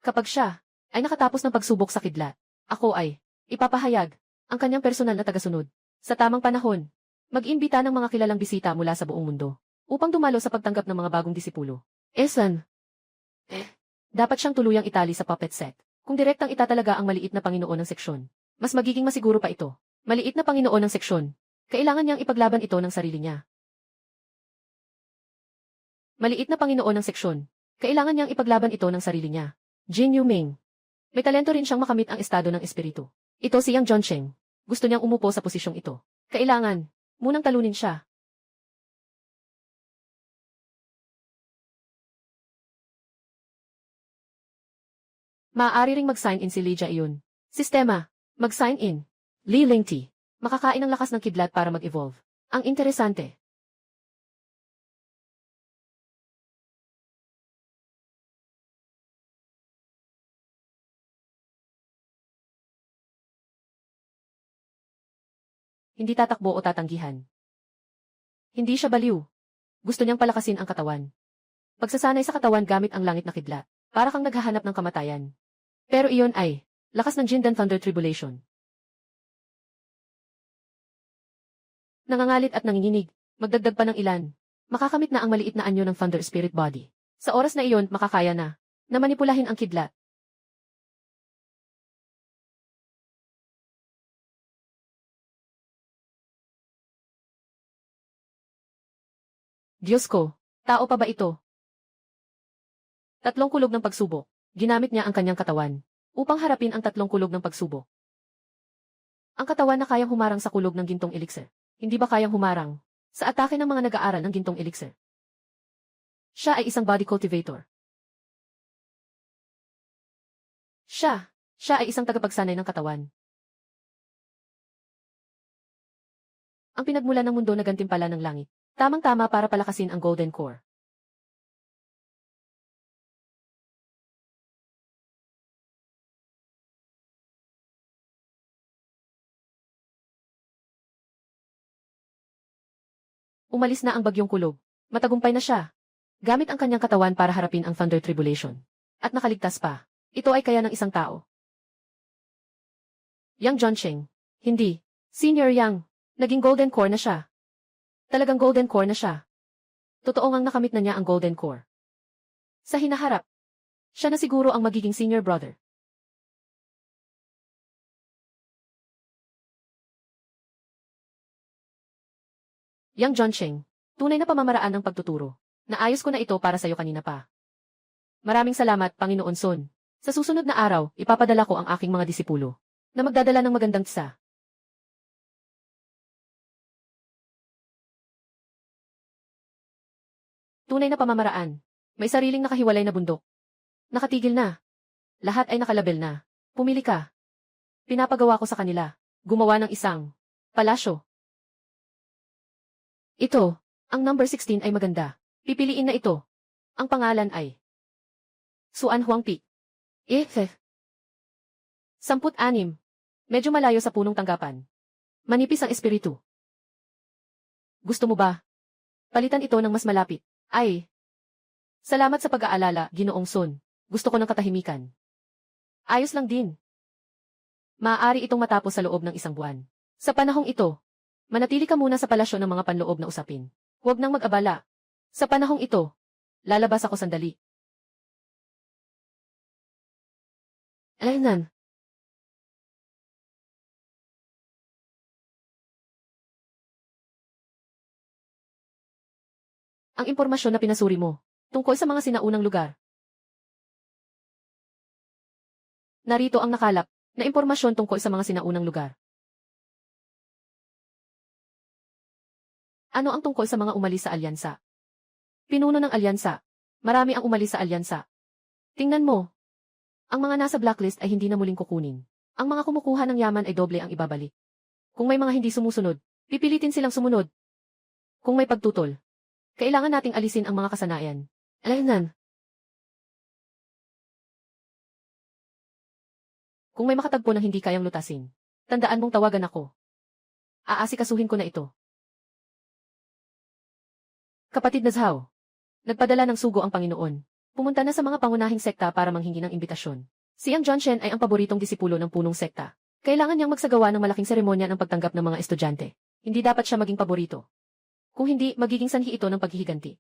Kapag siya ay nakatapos ng pagsubok sa kidlat, ako ay ipapahayag ang kanyang personal na tagasunod. Sa tamang panahon, mag-imbita ng mga kilalang bisita mula sa buong mundo upang dumalo sa pagtanggap ng mga bagong disipulo. Esan. Dapat siyang tuluyang itali sa puppet set. Kung direktang itatalaga ang maliit na Panginoon ng seksyon, mas magiging masiguro pa ito. Maliit na Panginoon ng seksyon. Kailangan niyang ipaglaban ito ng sarili niya. Maliit na Panginoon ng seksyon. Kailangan niyang ipaglaban ito ng sarili niya. Jin Yuming. May talento rin siyang makamit ang estado ng espiritu. Ito si Yang Junsheng. Gusto niyang umupo sa posisyong ito. Kailangan munang talunin siya. Maaari ring mag-sign in si Li Jiayun. Sistema. Mag-sign in. Li Lingti. Makakain ng lakas ng kidlat para mag-evolve. Ang interesante. Hindi tatakbo o tatanggihan. Hindi siya baliw. Gusto niyang palakasin ang katawan. Pagsasanay sa katawan gamit ang langit na kidlat. Para kang naghahanap ng kamatayan. Pero iyon ay lakas ng Jindan Thunder Tribulation. Nangangalit at nanginginig, magdagdag pa ng ilan. Makakamit na ang maliit na anyo ng Thunder Spirit Body. Sa oras na iyon, makakaya na manipulahin ang kidlat. Diyos ko, tao pa ba ito? 3 kulog ng pagsubok. Ginamit niya ang kanyang katawan upang harapin ang 3 kulog ng pagsubok. Ang katawan na kayang humarang sa kulog ng gintong elixir. Hindi ba kayang humarang sa atake ng mga nag-aaral ng gintong elixir? Siya ay isang body cultivator. Siya ay isang tagapagsanay ng katawan. Ang pinagmulan ng mundo na gantimpala ng langit. Tamang-tama para palakasin ang Golden Core. Umalis na ang bagyong kulog. Matagumpay na siya. Gamit ang kanyang katawan para harapin ang Thunder Tribulation. At nakaligtas pa. Ito ay kaya ng isang tao. Yang Junsheng. Hindi. Senior Yang. Naging Golden Core na siya. Talagang Golden Core na siya. Totoo ngang nakamit na niya ang Golden Core. Sa hinaharap, Siya na siguro ang magiging senior brother. Yang Jonsheng, tunay na pamamaraan ng pagtuturo. Naayos ko na ito para sa'yo kanina pa. Maraming salamat, Panginoon Sun. Sa susunod na araw, ipapadala ko ang aking mga disipulo na magdadala ng magandang tsa. Tunay na pamamaraan. May sariling nakahiwalay na bundok. Nakatigil na. Lahat ay nakalabel na. Pumili ka. Pinapagawa ko sa kanila. Gumawa ng isang palasyo. Ito, ang number 16 ay maganda. Pipiliin na ito. Ang pangalan ay Suan Huangpi. 16. Medyo malayo sa punong tanggapan. Manipis ang espiritu. Gusto mo ba? Palitan ito ng mas malapit. Ay. Salamat sa pag-aalala, Ginoong Sun. Gusto ko ng katahimikan. Ayos lang din. Maaari itong matapos sa loob ng isang buwan. Sa panahong ito, manatili ka muna sa palasyo ng mga panloob na usapin. Huwag nang mag-abala. Sa panahong ito, lalabas ako sandali. Alaynan. Ang impormasyon na pinasuri mo, tungkol sa mga sinaunang lugar. Narito ang nakalap, na impormasyon tungkol sa mga sinaunang lugar. Ano ang tungkol sa mga umalis sa alyansa? Pinuno ng alyansa. Marami ang umalis sa alyansa. Tingnan mo. Ang mga nasa blacklist ay hindi na muling kukunin. Ang mga kumukuha ng yaman ay doble ang ibabalik. Kung may mga hindi sumusunod, pipilitin silang sumunod. Kung may pagtutol, kailangan nating alisin ang mga kasanayan. Alaynan. Kung may makatagpo ng hindi kayang lutasin, tandaan mong tawagan ako. Aasikasuhin ko na ito. Kapatid na Zhao. Nagpadala ng sugo ang Panginoon. Pumunta na sa mga pangunahing sekta para manghingi ng imbitasyon. Si Yang Jonsheng ay ang paboritong disipulo ng punong sekta. Kailangan niyang magsagawa ng malaking seremonya ng pagtanggap ng mga estudyante. Hindi dapat siya maging paborito. Kung hindi, magiging sanhi ito ng paghihiganti.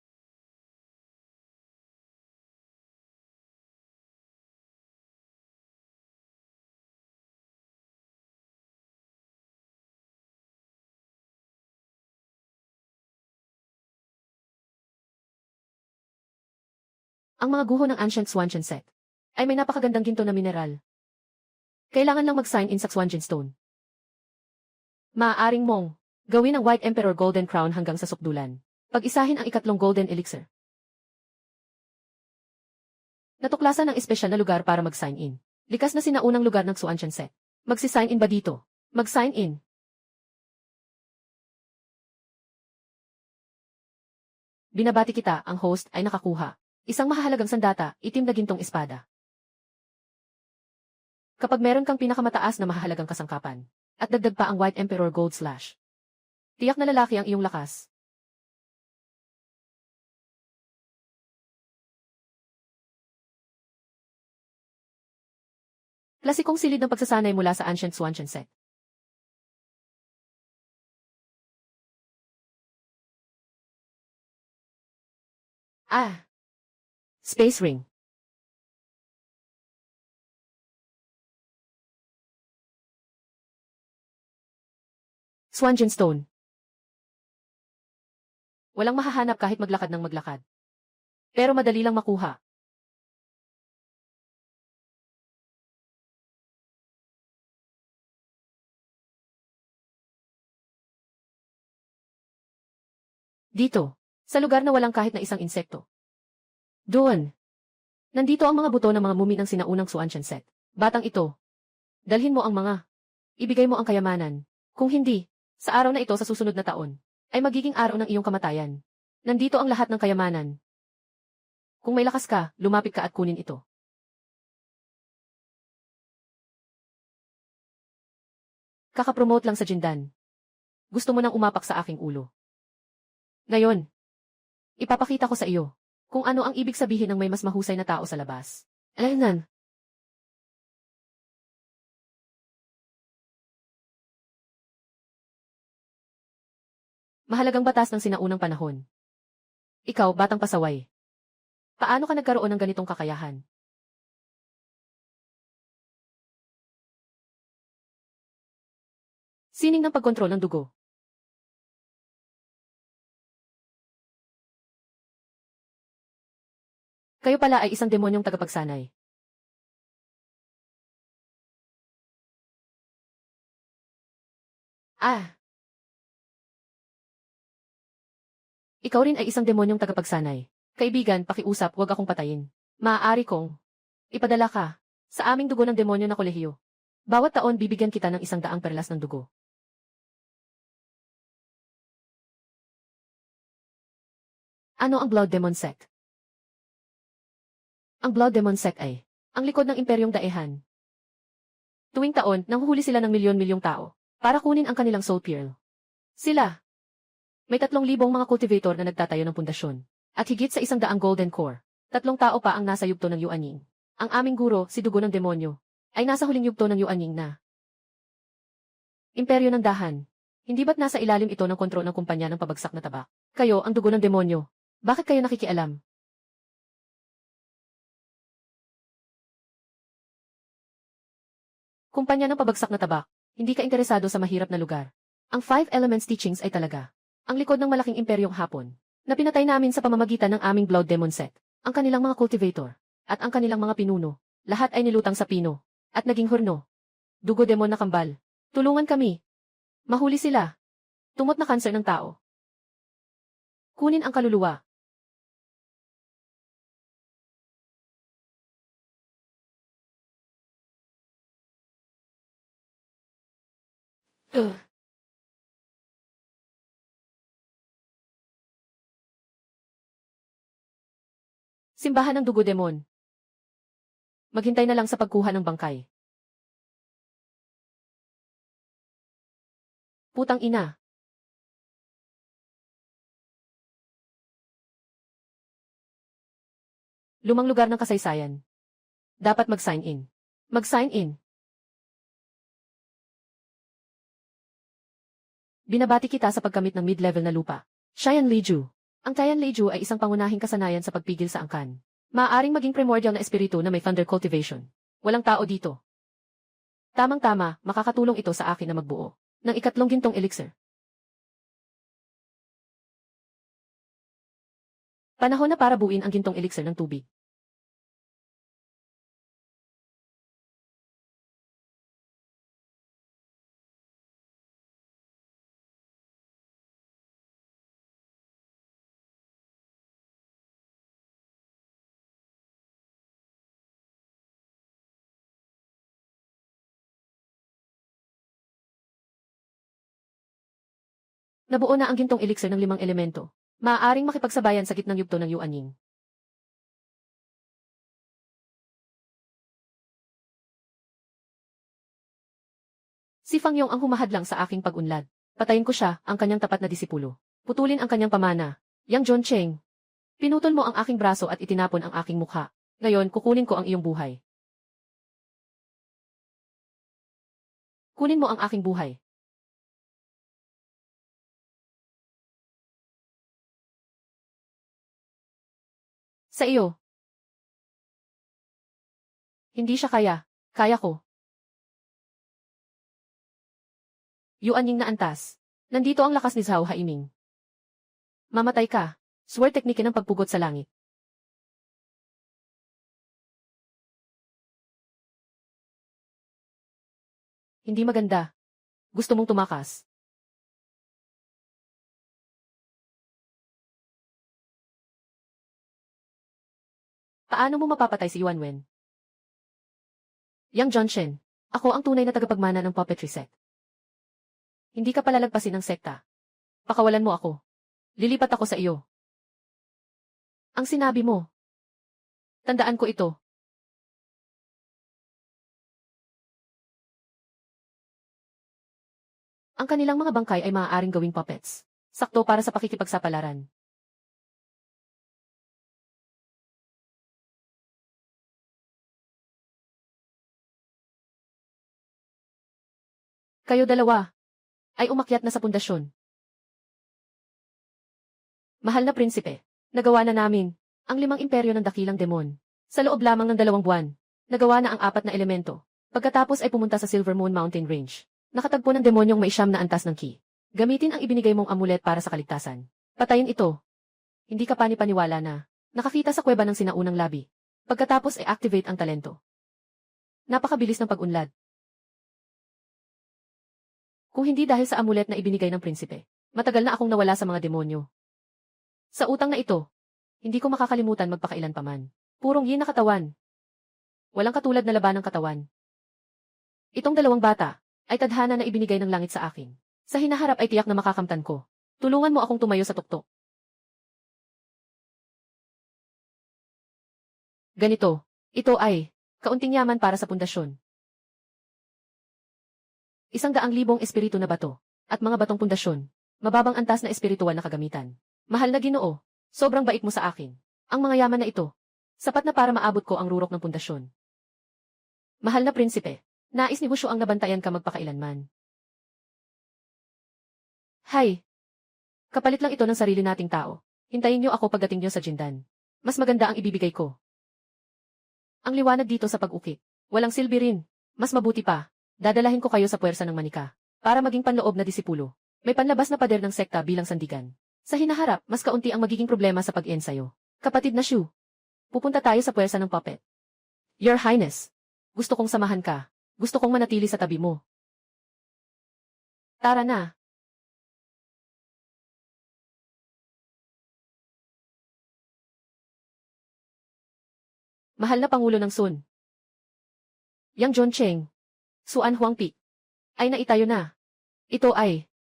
Ang mga guho ng Ancient Swanchen set ay may napakagandang ginto na mineral. Kailangan lang mag-sign in sa Swanchen Stone. Maaaring mong gawin ang White Emperor Golden Crown hanggang sa sukdulan. Pag-isahin ang ikatlong Golden Elixir. Natuklasan ng espesyal na lugar para mag-sign in. Likas na sinaunang lugar ng Swanchen set. Magsi-sign in ba dito? Mag-sign in. Binabati kita, ang host ay nakakuha. Isang mahahalagang sandata, itim na gintong espada. Kapag meron kang pinakamataas na mahahalagang kasangkapan, at dagdag pa ang White Emperor Gold Slash, tiyak na lalaki ang iyong lakas. Klasikong silid ng pagsasanay mula sa Ancient Swanchen set. Space Ring. Swangen Stone. Walang mahahanap kahit maglakad ng maglakad. Pero madali lang makuha. Dito, sa lugar na walang kahit na isang insekto. Doon. Nandito ang mga buto ng mga mumi ng sinaunang Swanchen set. Batang ito. Dalhin mo ang mga. Ibigay mo ang kayamanan. Kung hindi, sa araw na ito sa susunod na taon, ay magiging araw ng iyong kamatayan. Nandito ang lahat ng kayamanan. Kung may lakas ka, lumapit ka at kunin ito. Kakapromote lang sa Jindan. Gusto mo nang umapak sa aking ulo. Ngayon, ipapakita ko sa iyo kung ano ang ibig sabihin ng may mas mahusay na tao sa labas. Alaynan. Mahalagang batas ng sinaunang panahon. Ikaw, batang pasaway. Paano ka nagkaroon ng ganitong kakayahan? Sining ng pagkontrol ng dugo. Kayo pala ay isang demonyong tagapagsanay. Ah, ikaw rin ay isang demonyong tagapagsanay. Kaibigan, pakiusap, huwag akong patayin. Maaari kong ipadala ka sa aming dugo ng demonyo na kolehiyo. Bawat taon bibigyan kita ng 100 perlas ng dugo. Ano ang Blood Demon Sect? Ang Blood Demon Sect ay ang likod ng imperyong daehan. Tuwing taon, nanghuhuli sila ng milyon-milyong tao para kunin ang kanilang soul pearl. Sila may 3,000 mga cultivator na nagtatayo ng pundasyon at higit sa 100 golden core. 3 tao pa ang nasa yugto ng Yuanying. Ang aming guro, si Dugo ng Demonyo, ay nasa huling yugto ng Yuanying na imperyo ng dahan. Hindi ba't nasa ilalim ito ng kontrol ng kumpanya ng pabagsak na tabak? Kayo, ang Dugo ng Demonyo. Bakit kayo nakikialam? Kumpanya ng pabagsak na tabak, hindi ka interesado sa mahirap na lugar. Ang 5 Elements Teachings ay talaga ang likod ng malaking imperyong Hapon na pinatay namin sa pamamagitan ng aming Blood Demon Set. Ang kanilang mga cultivator at ang kanilang mga pinuno, lahat ay nilutang sa pino at naging hurno. Dugo demon na kambal. Tulungan kami. Mahuli sila. Tumot na kanser ng tao. Kunin ang kaluluwa. Ugh. Simbahan ng Dugo Demon. Maghintay na lang sa pagkuha ng bangkay. Putang ina. Lumang lugar ng kasaysayan. Dapat mag-sign in. Mag-sign in. Binabati kita sa pagkamit ng mid-level na lupa. Xian Liju. Ang Tian Liju ay isang pangunahing kasanayan sa pagpigil sa angkan. Maaaring maging primordial na espiritu na may thunder cultivation. Walang tao dito. Tamang-tama, makakatulong ito sa akin na magbuo ng ikatlong gintong elixir. Panahon na para buuin ang gintong elixir ng tubig. Nabuo na ang gintong elixir ng 5 elemento. Maaaring makipagsabayan sa gitnang yugto ng Yuanying. Si Fang Yong ang humahadlang sa aking pag-unlad. Patayin ko siya, ang kanyang tapat na disipulo. Putulin ang kanyang pamana. Yang John Cheng. Pinutol mo ang aking braso at itinapon ang aking mukha. Ngayon, kukunin ko ang iyong buhay. Kunin mo ang aking buhay. Sa iyo. Hindi siya kaya. Kaya ko. Yuanying na antas. Nandito ang lakas ni Zhao Haiming. Mamatay ka. Sword teknike ng pagpugot sa langit. Hindi maganda. Gusto mong tumakas. Paano mo mapapatay si Yuan Wen? Yang John Shen. Ako ang tunay na tagapagmana ng puppetry set. Hindi ka palalagpasin ng sekta. Pakawalan mo ako. Lilipat ako sa iyo. Ang sinabi mo. Tandaan ko ito. Ang kanilang mga bangkay ay maaaring gawing puppets. Sakto para sa pakikipagsapalaran. Kayo dalawa ay umakyat na sa pundasyon. Mahal na prinsipe, nagawa na namin ang 5 imperyo ng dakilang demon. Sa loob lamang ng 2 buwan, nagawa na ang 4 na elemento. Pagkatapos ay pumunta sa Silver Moon Mountain Range. Nakatagpo ng demonyong may siyam na antas ng ki. Gamitin ang ibinigay mong amulet para sa kaligtasan. Patayin ito. Hindi ka panipaniwala na. Nakakita sa kuweba ng sinaunang labi. Pagkatapos ay activate ang talento. Napakabilis ng pag-unlad. Kung hindi dahil sa amulet na ibinigay ng prinsipe, matagal na akong nawala sa mga demonyo. Sa utang na ito, hindi ko makakalimutan magpakailan paman. Purong yin na katawan. Walang katulad na laban ng katawan. Itong dalawang bata ay tadhana na ibinigay ng langit sa akin. Sa hinaharap ay tiyak na makakamtan ko. Tulungan mo akong tumayo sa tuktok. Ganito, ito ay kaunting yaman para sa pundasyon. 100,000 espiritu na bato at mga batong pundasyon. Mababang antas na espiritual na kagamitan. Mahal na Ginoo, sobrang bait mo sa akin. Ang mga yaman na ito, sapat na para maabot ko ang rurok ng pundasyon. Mahal na prinsipe, nais ni Wushu ang nabantayan ka magpakailanman. Hay! Kapalit lang ito ng sarili nating tao. Hintayin niyo ako pagdating niyo sa Jindan. Mas maganda ang ibibigay ko. Ang liwanag dito sa pag-ukit. Walang silbi rin. Mas mabuti pa, dadalahin ko kayo sa puwersa ng manika. Para maging panloob na disipulo. May panlabas na pader ng sekta bilang sandigan. Sa hinaharap, mas kaunti ang magiging problema sa pag-ensayo. Kapatid na Shu, pupunta tayo sa puwersa ng puppet. Your Highness, gusto kong samahan ka. Gusto kong manatili sa tabi mo. Tara na. Mahal na Pangulo ng Sun. Yang John Cheng, Suan Huangpi, ay naitayo na. Ito ay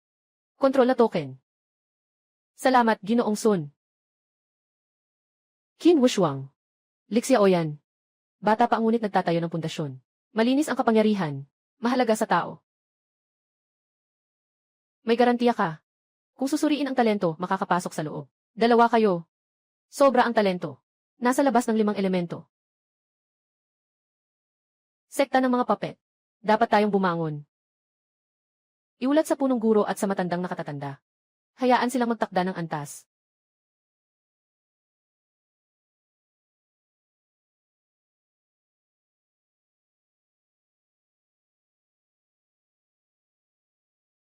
kontrol na token. Salamat, Ginoong Sun. Qin Wushuang, Lixia Oyan. Bata pa ngunit nagtatayo ng pundasyon. Malinis ang kapangyarihan. Mahalaga sa tao. May garantiya ka. Kung susuriin ang talento, makakapasok sa loob. Dalawa kayo. Sobra ang talento. Nasa labas ng 5 elemento. Sekta ng mga puppet. Dapat tayong bumangon. Iulat sa punong guro at sa matandang nakatatanda. Hayaan silang magtakda ng antas.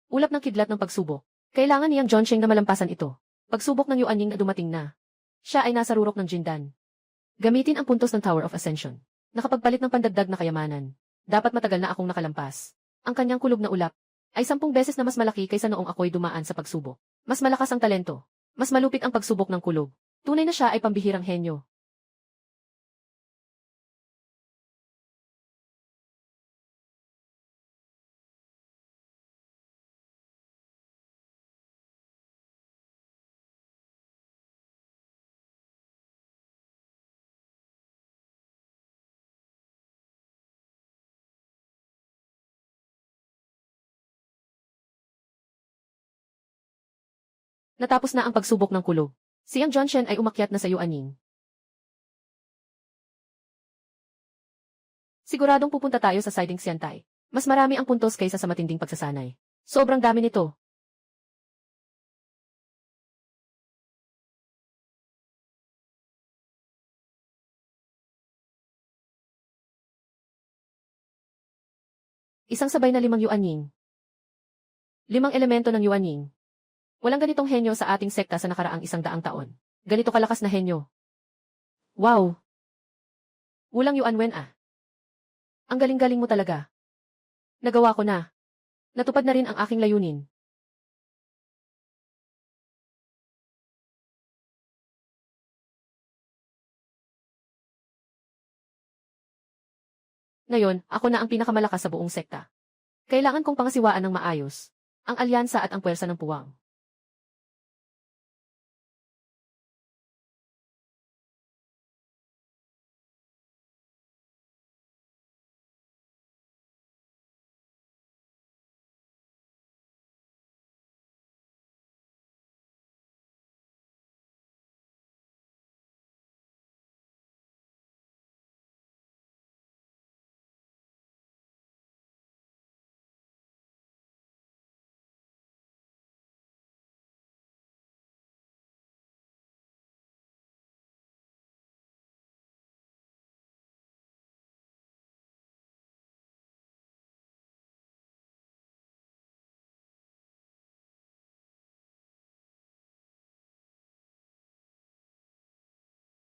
Ulap ng kidlat ng pagsubok. Kailangan niyang John Cheng na malampasan ito. Pagsubok ng Yuanying na dumating na. Siya ay nasa rurok ng Jindan. Gamitin ang puntos ng Tower of Ascension. Nakapagpalit ng pandagdag na kayamanan. Dapat matagal na akong nakalampas. Ang kanyang kulob na ulap ay 10 beses na mas malaki kaysa noong ako'y dumaan sa pagsubok. Mas malakas ang talento. Mas malupit ang pagsubok ng kulob. Tunay na siya ay pambihirang henyo. Natapos na ang pagsubok ng kulob. Siyang John Shen ay umakyat na sa Yuanying. Siguradong pupunta tayo sa siding Xiantai. Mas marami ang puntos kaysa sa matinding pagsasanay. Sobrang dami nito. Isang sabay na 5 Yuanying. 5 elemento ng Yuanying. Walang ganitong henyo sa ating sekta sa nakaraang 100 taon. Ganito kalakas na henyo. Wow! Wulang Yuanwen ah. Ang galing-galing mo talaga. Nagawa ko na. Natupad na rin ang aking layunin. Ngayon, ako na ang pinakamalakas sa buong sekta. Kailangan kong pangasiwaan ng maayos ang alyansa at ang puwersa ng puwang.